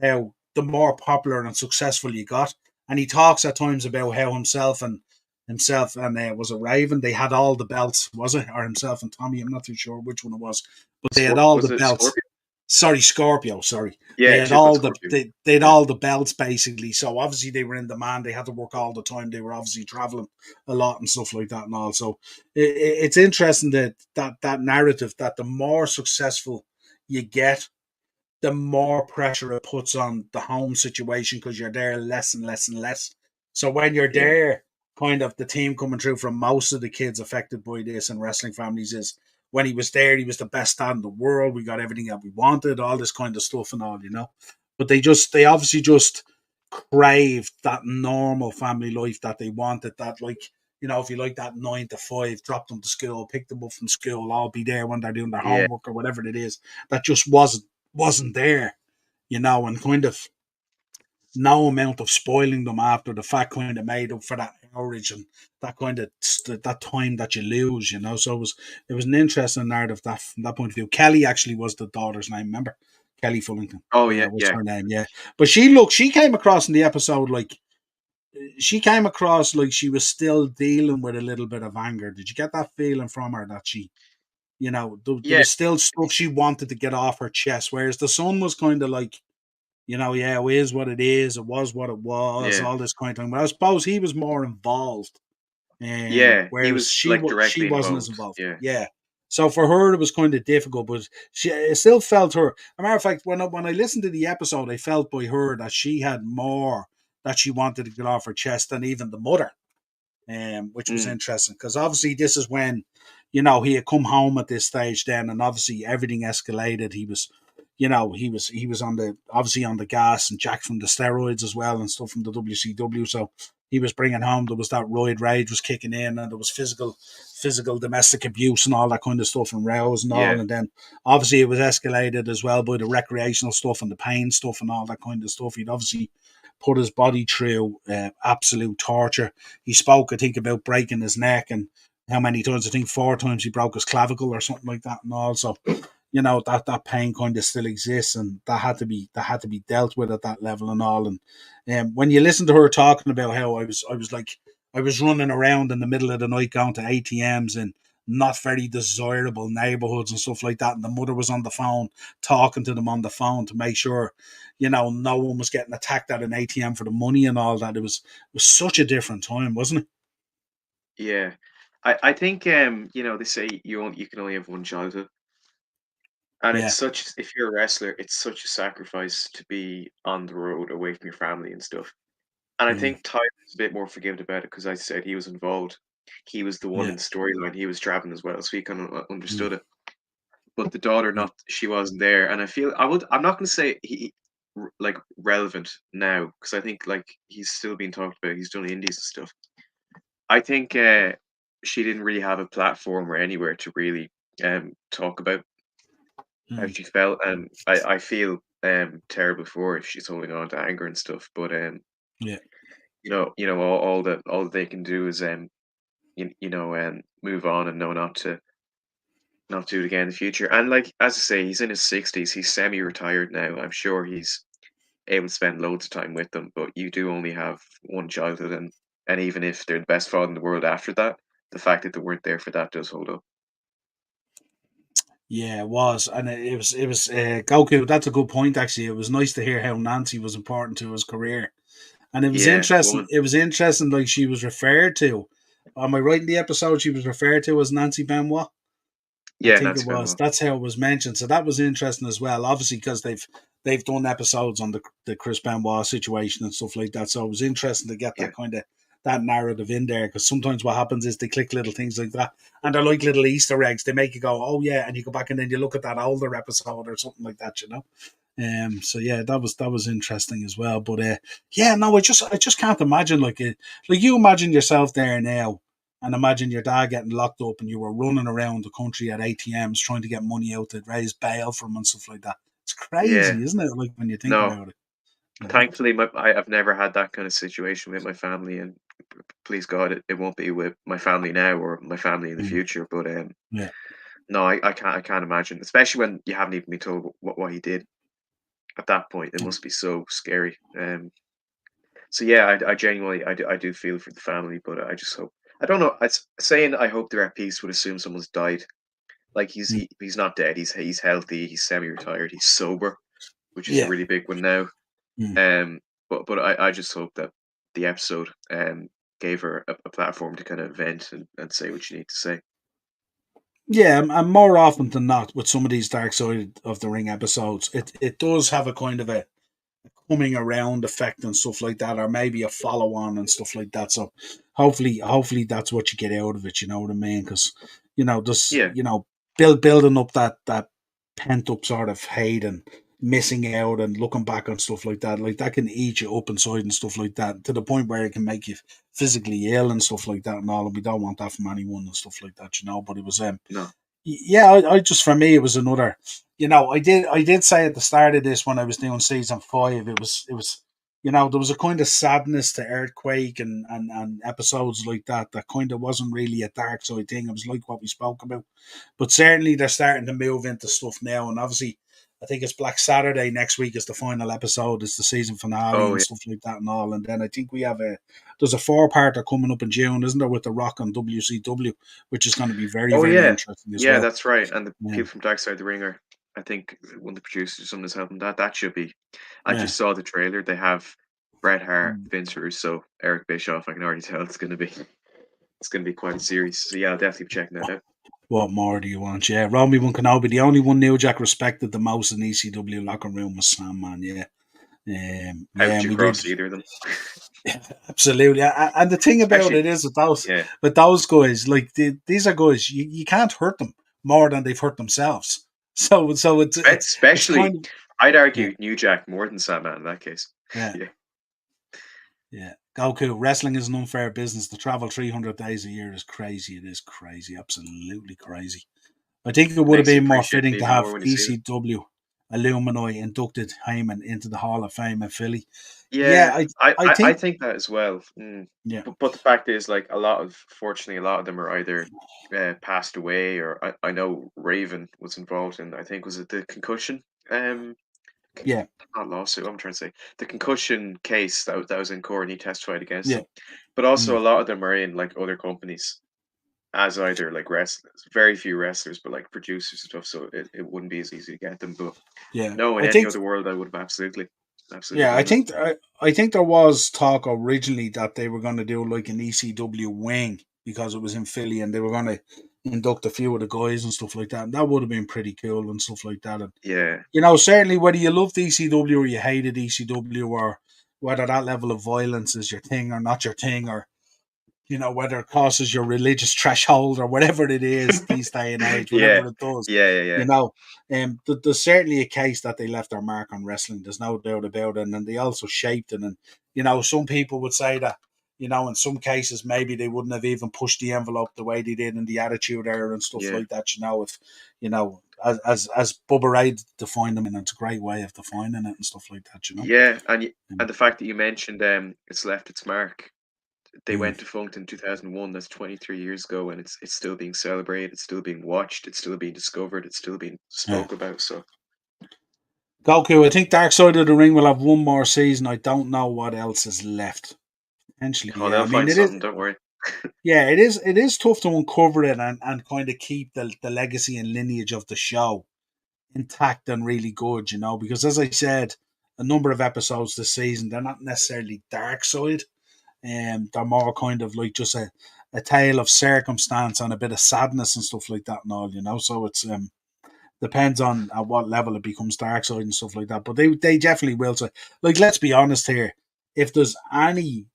how the more popular and successful you got. And he talks at times about how himself and was it Raven? They had all the belts, was it? Or himself and Tommy, I'm not too sure which one it was. But they had all the Was it belts. Scorpio? Sorry, Scorpio. Sorry, they Yeah, had Chip and all the Scorpio. they had Yeah. all the belts basically. So obviously they were in demand. They had to work all the time. They were obviously traveling a lot and stuff like that and all. So it's interesting that narrative that the more successful you get, the more pressure it puts on the home situation because you're there less and less and less. So when you're Yeah. there, kind of the team coming through from most of the kids affected by this and wrestling families is when he was there, he was the best dad in the world. We got everything that we wanted, all this kind of stuff and all. But they obviously just craved that normal family life that they wanted. That if you like that 9 to 5, drop them to school, pick them up from school, I'll be there when they're doing their Yeah. homework or whatever it is. That just wasn't there, and kind of no amount of spoiling them after the fact kind of made up for that marriage and that kind of that time that you lose. So it was an interesting narrative that from that point of view. Kelly actually was the daughter's name, remember? Kelly Fullington. Oh Yeah, yeah, was yeah, her name, yeah. But she came across in the episode like she was still dealing with a little bit of anger. Did you get that feeling from her that there yeah, was still stuff she wanted to get off her chest, whereas the son was kind of like, yeah, it is what it is. It was what it was. yeah, All this kind of thing. But I suppose he was more involved, yeah. He whereas was like she directly wasn't as involved. involved. Yeah. Yeah. So for her, it was kind of difficult, but it still felt her. As a matter of fact, when I listened to the episode, I felt by her that she had more that she wanted to get off her chest than even the mother, which was Mm, interesting because obviously this is when he had come home at this stage then, and obviously everything escalated. He was on the obviously on the gas and jacked from the steroids as well and stuff from the WCW. So he was bringing home. There was that roid rage was kicking in, and there was physical domestic abuse and all that kind of stuff and rows and all. yeah, And then obviously it was escalated as well by the recreational stuff and the pain stuff and all that kind of stuff. He'd obviously put his body through absolute torture. He spoke, I think, about breaking his neck and how many times. I think 4 times he broke his clavicle or something like that, and also, that pain kind of still exists, and that had to be dealt with at that level and all. And when you listen to her talking about how I was running around in the middle of the night going to ATMs and not very desirable neighborhoods and stuff like that. And the mother was on the phone talking to them on the phone to make sure, no one was getting attacked at an ATM for the money and all that. It was such a different time, wasn't it? yeah. I think they say you can only have one childhood, and it's Yeah. such if you're a wrestler, it's such a sacrifice to be on the road away from your family and stuff. And I Mm, think Tyler is a bit more forgiving about it because I said he was involved. He was the one yeah. in the storyline. He was traveling as well, so he kind of Mm, understood it. But the daughter, yeah. not she wasn't there, and I feel I'm not going to say like relevant now because I think like he's still being talked about. He's done indies and stuff. I think she didn't really have a platform or anywhere to really talk about how Mm, she felt, and I feel terrible for her if she's holding on to anger and stuff. But yeah. all that they can do is move on and know not to do it again in the future. And like as I say, he's in his 60s. He's semi-retired now. I'm sure he's able to spend loads of time with them. But you do only have one childhood, and even if they're the best father in the world after that, the fact that they weren't there for that does hold up. Yeah, it was, and it was Goku. That's a good point. Actually, it was nice to hear how Nancy was important to his career, and it was Yeah, interesting. woman. It was interesting, like she was referred to. Am I right in the episode? She was referred to as Nancy Benoit. I Yeah, think it Nancy was. Benoit. That's how it was mentioned. So that was interesting as well. Obviously, because they've done episodes on the Chris Benoit situation and stuff like that. So it was interesting to get Yeah, that narrative in there. Because sometimes what happens is they click little things like that, and they're like little Easter eggs. They make you go, "Oh yeah," and you go back and then you look at that older episode or something like that. So yeah, that was interesting as well. But yeah, no, I just can't imagine like you imagine yourself there now, and imagine your dad getting locked up, and you were running around the country at ATMs trying to get money out to raise bail from and stuff like that. It's yeah. crazy, isn't it? Like when you think No, about it. You know? thankfully, I've never had that kind of situation with my family, and please God, it won't be with my family now or my family in the Mm, future. But yeah. no, I can't imagine, especially when you haven't even been told what he did at that point. It must be so scary. So yeah, I genuinely I do feel for the family, but I just hope I don't know. Saying I hope they're at peace would assume someone's died. Like Mm, he's not dead. He's healthy. He's semi-retired. He's sober, which is a yeah. really big one now. Mm. But I just hope that the episode gave her a platform to kind of vent and say what you need to say. Yeah, and more often than not, with some of these Dark Side of the Ring episodes, it does have a kind of a coming around effect and stuff like that, or maybe a follow on and stuff like that. So hopefully that's what you get out of it. You know what I mean? Because just Yeah, building up that pent up sort of hate and missing out and looking back on stuff like that can eat you up inside and stuff like that to the point where it can make you physically ill and stuff like that and all. And we don't want that from anyone and stuff like that. But it was no. yeah, I just for me it was another. I did say at the start of this when I was doing season 5, it was there was a kind of sadness to Earthquake and episodes like that kind of wasn't really a dark side thing. It was like what we spoke about, but certainly they're starting to move into stuff now, and obviously. I think it's Black Saturday next week is the final episode. It's the season finale Oh and yeah. stuff like that and all. And then I think we have there's a 4-parter coming up in June, isn't there, with The Rock on WCW, which is going to be very, Oh very yeah. interesting as Yeah, well. that's right. And the Yeah, people from Dark Side of the Ring are, I think, one of the producers or someone is helping that. That should be. I yeah. just saw the trailer. They have Bret Hart, Mm. Vince Russo, Eric Bischoff. I can already tell it's gonna be quite a series. So yeah, I'll definitely be checking that out. What more do you want? Yeah, Romy One Kenobi. The only one New Jack respected the most in ECW locker room was Sandman. Yeah, How yeah, could and you we did cross either of them? absolutely. And the thing about Especially, it is yeah, with those guys, like these are guys you can't hurt them more than they've hurt themselves. So it's especially, kind of I'd yeah, argue New Jack more than Sandman in that case. yeah, Yeah, yeah. Goku, wrestling is an unfair business. To travel 300 days a year is crazy. It is crazy, absolutely crazy. I think it it would have makes you been more appreciate it fitting to even more have when you see it. ECW alumni inducted Heyman into the Hall of Fame in Philly. Yeah, Yeah, I I, I I, I think think that as well. yeah, But the fact is, like fortunately, a lot of them are either passed away, or I know Raven was involved in. I think was it the concussion? Con- yeah, Not lawsuit. I'm trying to say the concussion case that was in court, and he testified against yeah, them. But also, mm, a lot of them are in like other companies as either like wrestlers. Very few wrestlers, but like producers and stuff. So it wouldn't be as easy to get them. But yeah. no, in I any think other world, I would have absolutely yeah, I done that. think I think there was talk originally that they were going to do like an ECW wing because it was in Philly and they were going to induct a few of the guys and stuff like that. And that would have been pretty cool and stuff like that. And Yeah, certainly whether you loved ECW or you hated ECW or whether that level of violence is your thing or not your thing or whether it crosses your religious threshold or whatever it is these day and age, yeah, whatever it does, yeah, yeah, yeah. you know, there's certainly a case that they left their mark on wrestling. There's no doubt about it. And they also shaped it. And, some people would say that, in some cases, maybe they wouldn't have even pushed the envelope the way they did in the Attitude Era and stuff Yeah. like that, if, as Bubba Ray defined them, and it's a great way of defining it and stuff like that. Yeah, and Mm. and the fact that you mentioned it's left its mark. They Mm. went defunct in 2001. That's 23 years ago, and it's still being celebrated. It's still being watched. It's still being discovered. It's still being Yeah. spoke about. So, Goku, I think Dark Side of the Ring will have one more season. I don't know what else is left. Potentially, oh, yeah. they'll I mean, find it is. something. Don't worry. Yeah, it is tough to uncover it and kind of keep the legacy and lineage of the show intact and really good, because as I said, a number of episodes this season, they're not necessarily dark side, and they're more kind of like just a tale of circumstance and a bit of sadness and stuff like that and all. So it's depends on at what level it becomes dark side and stuff like that. But they definitely will. So, like, let's be honest here. If there's any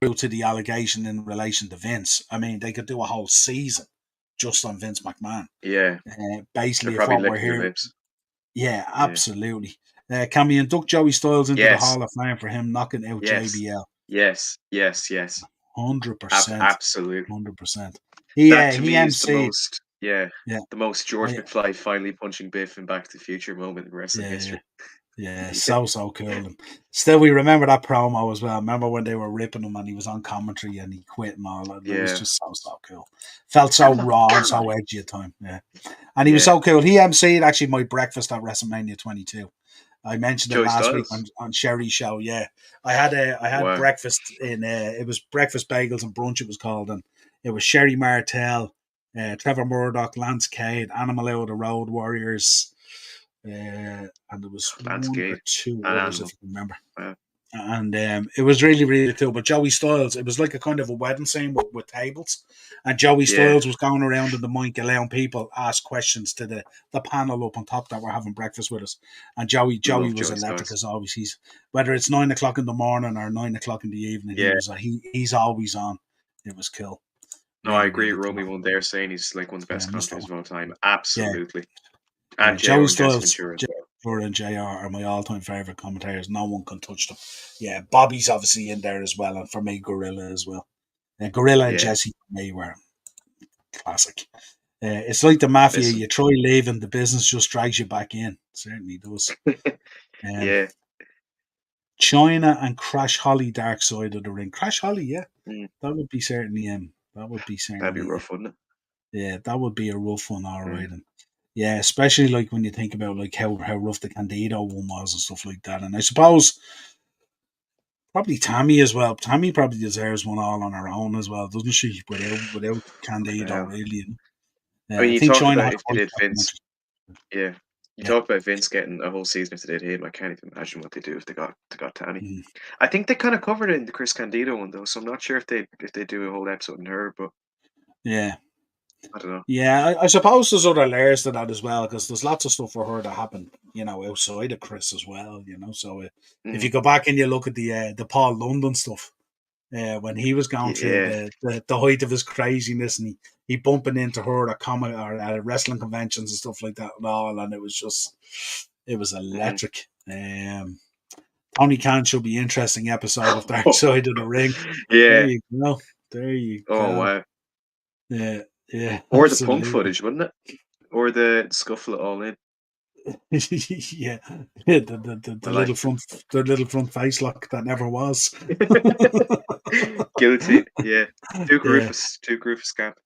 truth to the allegation in relation to Vince, I mean, they could do a whole season just on Vince McMahon. Yeah, they're Basically, if probably what we're licking their hearing, lips. yeah, Yeah. absolutely. Can we induct Joey Styles into the Yes. Hall of Fame for him knocking out Yes. JBL? Yes. Yes. Yes. 100%, Absolutely. 100%. He That uh, to he me is the MC'd. most. Yeah. Yeah, The most George I, McFly finally punching Biff in Back to the Future moment in wrestling yeah, yeah. history. Yeah, so cool. And still, we remember that promo as well. Remember when they were ripping him and he was on commentary and he quit and all that. And it was Yeah. just so cool. Felt so Come on, raw and come so on. edgy at time. Yeah, and he was Yeah. so cool. He emceed actually my breakfast at WrestleMania 22. I mentioned it Joey last week Styles. on Sherry's show. Yeah, I had Wow. breakfast in it was breakfast bagels and brunch. It was called, and it was Sherry Martel, Trevor Murdoch, Lance Cade, Animal Out of the Road Warriors, and there was one or Landscape. two An others if animal. you can remember. Wow. And it was really cool. But Joey Styles, it was like a kind of a wedding scene with tables, and Joey Yeah. Styles was going around in the mic allowing people ask questions to the panel up on top that were having breakfast with us. And Joey Love was Joey electric Styles. as always. He's whether it's 9 o'clock in the morning or 9 o'clock in the evening, Yeah. he's always on. It was cool, No, I agree really with cool. Romy one there saying he's like one of the Yeah, best I missed that commentators one. of all time. Yeah, Absolutely. yeah. And Joey JR and Jesse Styles, Ventura as well. Ventura and JR are my all-time favorite commentators. No one can touch them. Yeah, Bobby's obviously in there as well, and for me, Gorilla as well. Gorilla and Yeah. Jesse for me were classic. It's like the mafia. Listen. You try leaving, the business just drags you back in. It certainly does. Um, Yeah. China and Crash Holly, Dark Side of the Ring. Crash Holly, yeah, Mm, that would be certainly. That would be that'd be certainly. rough, wouldn't it? Yeah, that would be a rough one, all right. Mm. And yeah, especially like when you think about like how rough the Candido one was and stuff like that. And I suppose probably Tammy as well. Tammy probably deserves one all on her own as well, doesn't she? Without Candido, Well, really. I mean, I you think talked China about had if a they fight did Vince. documentary. Yeah. You Yeah. talked about Vince getting a whole season if they did him. I can't even imagine what they do if they got Tanny. Mm. I think they kind of covered it in the Chris Candido one though, so I'm not sure if they do a whole episode in her, but Yeah. I don't know. Yeah, I suppose there's other layers to that as well because there's lots of stuff for her that happened, outside of Chris as well. So if Mm. you go back and you look at the Paul London stuff, when he was going through Yeah. the height of his craziness and he bumping into her at comic or at wrestling conventions and stuff like that and all, and it was Hmm. electric. Tony Khan should be interesting episode of Dark Side of the Ring. There Yeah. you go. There you Oh go. wow. Yeah, yeah, Or the punk absolutely. footage, wouldn't it? Or the scuffle it all in. Yeah, the I little like front face lock that never was. Guillotine. Yeah. Duke Yeah, Rufus. Duke Rufus cap.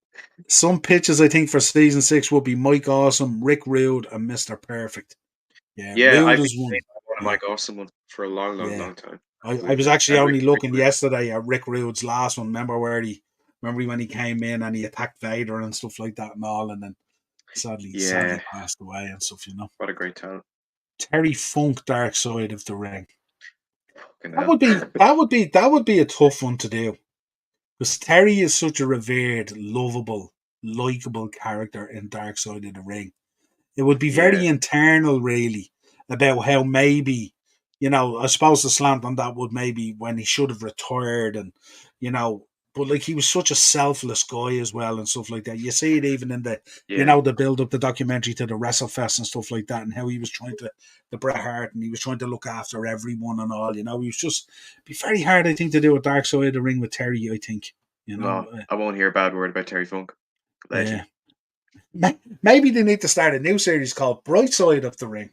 some pitches I think for season 6 would be Mike Awesome, Rick Rude, and Mister Perfect. Yeah, Yeah, Rude I've been is one. saying one of Yeah, Mike Awesome one for a long, long, yeah. long time. I was Absolutely. actually And only Rick looking Rude. yesterday at Rick Rude's last one. Remember when he came in and he attacked Vader and stuff like that and all, and then sadly Yeah. passed away and stuff. What a great talent. Terry Funk, Dark Side of the Ring. Fucking That hell. would be that would be a tough one to do because Terry is such a revered, lovable, likable character in Dark Side of the Ring. It would be Yeah. very internal, really, about how maybe, I suppose the slant on that would maybe when he should have retired you know, but like he was such a selfless guy as well and stuff like that. You see it even in Yeah. the build up the documentary to the WrestleFest and stuff like that, and how he was trying to, the Bret Hart, and he was trying to look after everyone and all. He was just be very hard, I think, to do a Dark Side of the Ring with Terry. I think, No, I won't hear a bad word about Terry Funk. yeah. Legend. Maybe they need to start a new series called Bright Side of the Ring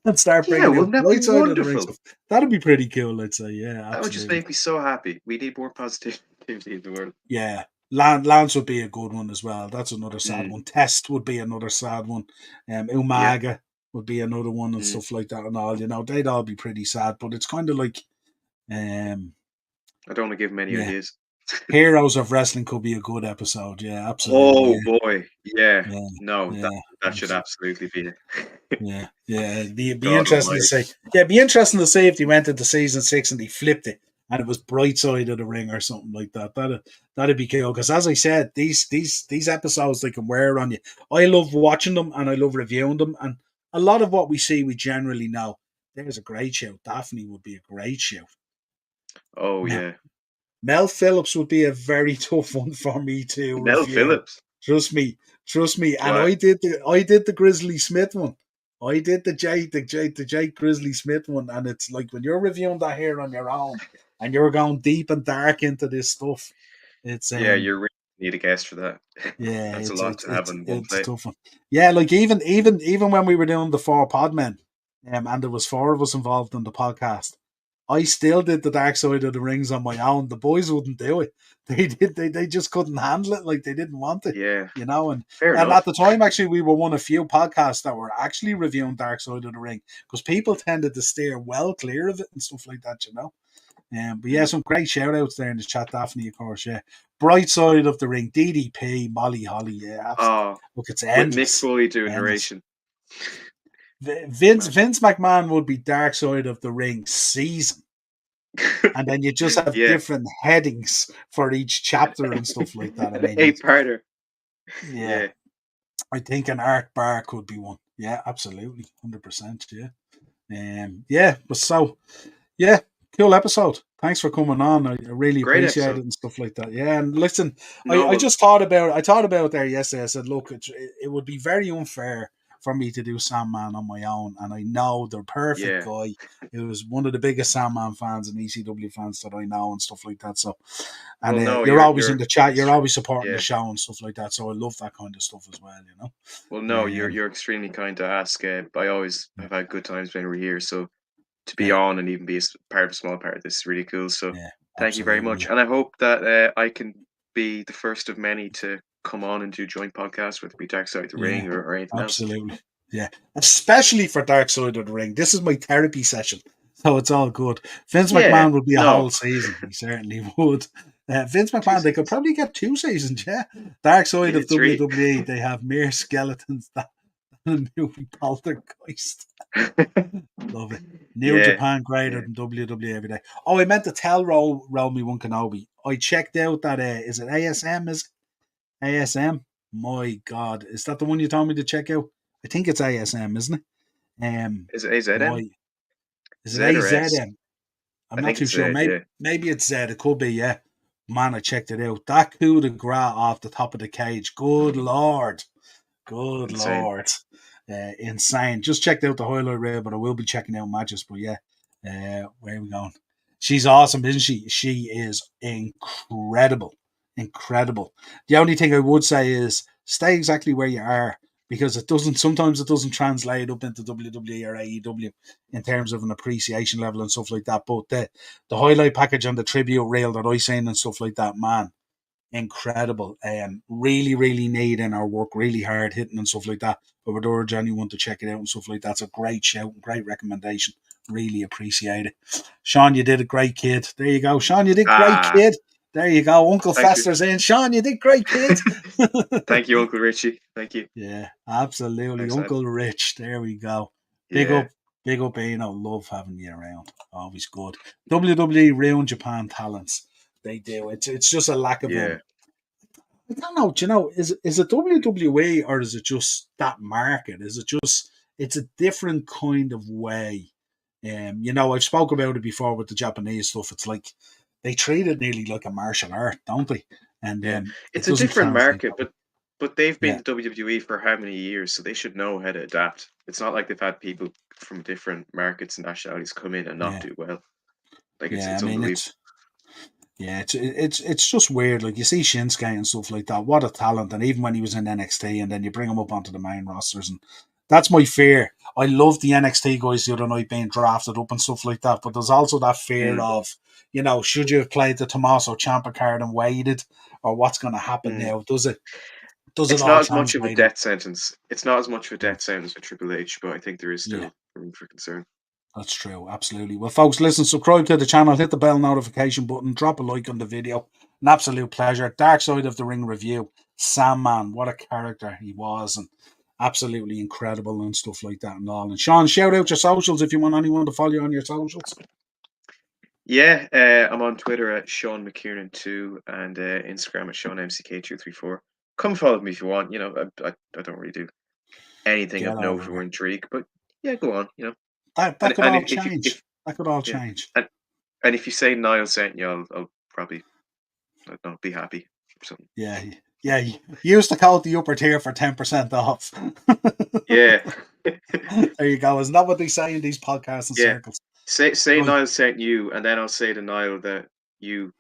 and start Yeah, bringing wouldn't out that be Bright Side of the Ring wonderful? stuff. That'd be pretty cool, I'd say. Yeah, That would just absolutely. make me so happy. We need more positivity in the world. Yeah. Lance would be a good one as well. That's another sad Mm. one. Test would be another sad one. Yeah. Umaga would be another one and Mm. stuff like that and all. They'd all be pretty sad, but it's kind of like, um, I don't want to give him any yeah, ideas. Heroes of Wrestling could be a good episode. Yeah, absolutely. Oh boy. Yeah. Yeah, No, that yeah, that should yeah. absolutely be it. Yeah. It'd be God interesting to almighty. say. Yeah, it'd be interesting to see if they went into season 6 and they flipped it and it was Bright Side of the Ring or something like that. That'd be cool because, as I said, these episodes they can wear on you. I love watching them and I love reviewing them, and a lot of what we see we generally know. There's a great show. Daphne would be a great show. Oh Now, yeah. Mel Phillips would be a very tough one for me to Mel review. Phillips. Trust me. And What? I did the Grizzly Smith one. I did the Jake Grizzly Smith one, and it's like when you're reviewing that here on your own, and you're going deep and dark into this stuff. It's Yeah, you really need a guest for that. yeah, That's a it's lot it's to have it's on one it's a plate. tough one. Yeah, like even when we were doing the four Podmen. and there was 4 of us involved in the podcast. I still did the Dark Side of the Rings on my own. The boys wouldn't do it. They just couldn't handle it. Like they didn't want it, Yeah, you know. fair And at enough. the time, actually, we were one of few podcasts that were actually reviewing Dark Side of the Ring because people tended to steer well clear of it and stuff like that, you know. But yeah, Mm. some great shout outs there in the chat, Daphne, of course. Yeah, Bright Side of the Ring, DDP, Molly Holly. Yeah, absolutely. Oh, Look, it's with Mick endless, Foley doing endless. narration. Vince Magic. Vince McMahon would be Dark Side of the Ring season, and then you just have Yeah, different headings for each chapter and stuff like that. I an mean, eight-parter. yeah, Yeah, I think an Art Bar could be one. Yeah, absolutely, 100%. Yeah, yeah, but so yeah, cool episode. Thanks for coming on. I really great appreciate episode. it and stuff like that. Yeah, and listen, I Noel. just thought about I thought about it there yesterday. I said, look, it would be very unfair for me to do Sandman on my own, and I know the perfect Yeah. guy. He was one of the biggest Sandman fans and ECW fans that I know and stuff like that. So, and Well, no, you're always in you're the chat. You're extreme. always supporting the Yeah. show and stuff like that. So I love that kind of stuff as well. You Well, no, know. you're extremely kind to ask. I always Yeah, have had good times when we're here. So to be yeah, on and even be part of a small part of this is really cool. So yeah, thank you very much, absolutely. and I hope that I can be the first of many to come on and do joint podcasts, whether it be Dark Side of the Yeah, Ring or anything else. absolutely. Yeah, especially for Dark Side of the Ring. This is my therapy session, so it's all good. Vince Yeah. McMahon would be a No. whole season. He certainly would. Vince Two McMahon, they could seasons. probably get 2 seasons. Yeah, Dark Side Yeah, of three. WWE, they have mere skeletons that the movie Poltergeist. Love it. New Yeah. Japan greater Yeah. than WWE every day. Oh, I meant to tell Roll Me One Kenobi. I checked out that is it ASM? Is ASM? My God, is that the one you told me to check out? I think it's ASM, isn't it? Is it AZM? My is it Z or S? AZM? I'm I not think too it's sure. Z. Maybe Yeah. maybe it's Z. It could be. Yeah, man, I checked it out. That coup de grace off the top of the cage. Good lord, good Insane. lord, insane. Just checked out the highlight reel, but I will be checking out matches. But yeah, where are we going? She's awesome, isn't she? She is incredible, incredible. The only thing I would say is stay exactly where you are because it doesn't. Sometimes it doesn't translate up into WWE or AEW in terms of an appreciation level and stuff like that. But the highlight package and the tribute reel that I seen and stuff like that, man, incredible. Really, really neat in our work, really hard hitting and stuff like that. I would urge anyone to check it out and stuff like that. It's a great shout, great recommendation. Really appreciate it. Sean, you did a great, kid. There you go. Sean, you did great, Ah, kid. There you go. Uncle thank you. Fester's in. Sean, you did great, kid. Thank you, Uncle Richie. Thank you. Yeah, absolutely. Thanks, lad. Uncle Rich. There we go. Big Yeah. up, big up, Eno. Love having you around. Always good. WWE ruin Japan talents. They do. It's just a lack of Yeah. I don't know. Do you know, is it WWE or is it just that market? Is it just it's a different kind of way? I've spoke about it before with the Japanese stuff. It's like they treat it nearly like a martial art, don't they? And Yeah. it It's a doesn't different translate market, that way. but they've been Yeah, the WWE for how many years, so they should know how to adapt. It's not like they've had people from different markets and nationalities come in and not yeah, do well. Like yeah. I it's mean, unbelievable. it's just weird. Like you see Shinsuke and stuff like that. What a talent! And even when he was in NXT, and then you bring him up onto the main rosters, and that's my fear. I love the NXT guys the other night being drafted up and stuff like that. But there's also that fear Mm, of, should you have played the Tommaso Ciampa card and waited, or what's going to happen mm. now? Does it It's all not as much of a translate in? death sentence. It's not as much of a Yeah, death sentence with Triple H, but I think there is yeah. still room for concern. That's true, absolutely. Well, folks, listen, subscribe to the channel, hit the bell notification button, drop a like on the video. An absolute pleasure. Dark Side of the Ring review. Sandman, what a character he was, and absolutely incredible and stuff like that and all. And Sean, shout out your socials if you want anyone to follow you on your socials. Yeah, I'm on Twitter at Sean McKiernan2 and Instagram at SeanMCK234. Come follow me if you want. I don't really do anything Get of note over or it. intrigue, but yeah, go on. That And could and all if you change. if That could all yeah, change. and if you say Niall sent you, I'll probably I don't know, be happy or something. Yeah, yeah. Use the code the upper tier for 10% off. Yeah, There you go. Isn't that what they say in these podcasts and yeah. circles? Say Right. Niall sent you, and then I'll say to Niall that you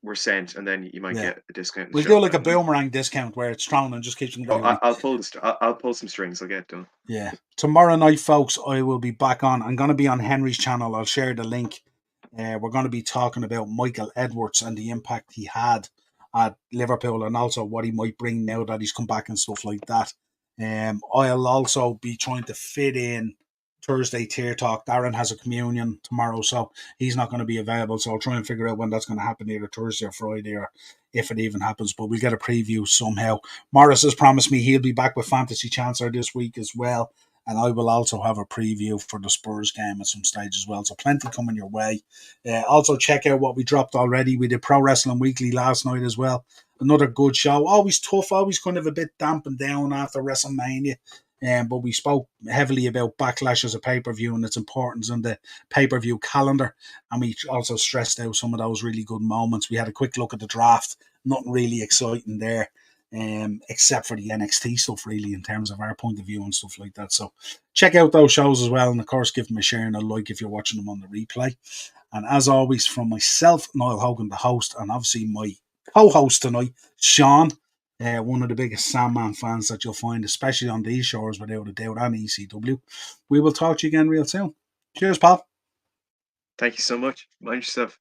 were sent, and then you might Yeah. get a discount in the We'll do shop. like a boomerang discount where it's thrown and just keeps on Oh, going. I'll pull some strings. I'll get it done. Yeah. Tomorrow night, folks, I will be back on. I'm going to be on Henry's channel. I'll share the link. We're going to be talking about Michael Edwards and the impact he had at Liverpool, and also what he might bring now that he's come back and stuff like that. I'll also be trying to fit in Thursday tier talk. Darren has a communion tomorrow, so he's not going to be available. So I'll try and figure out when that's going to happen, either Thursday or Friday, or if it even happens. But we'll get a preview somehow. Morris has promised me he'll be back with Fantasy Chancellor this week as well. And I will also have a preview for the Spurs game at some stage as well. So plenty coming your way. Also check out what we dropped already. We did Pro Wrestling Weekly last night as well. Another good show. Always tough, always kind of a bit dampened down after WrestleMania. But we spoke heavily about Backlash as a pay-per-view and its importance in the pay-per-view calendar. And we also stressed out some of those really good moments. We had a quick look at the draft. Nothing really exciting there. Except for the NXT stuff, really, in terms of our point of view and stuff like that. So check out those shows as well. And of course, give them a share and a like if you're watching them on the replay. And as always, from myself, Niall Hogan, the host, and obviously my co-host tonight, Sean, one of the biggest Sandman fans that you'll find, especially on these shores, without a doubt, and ECW. We will talk to you again real soon. Cheers, pal. Thank you so much. Mind yourself.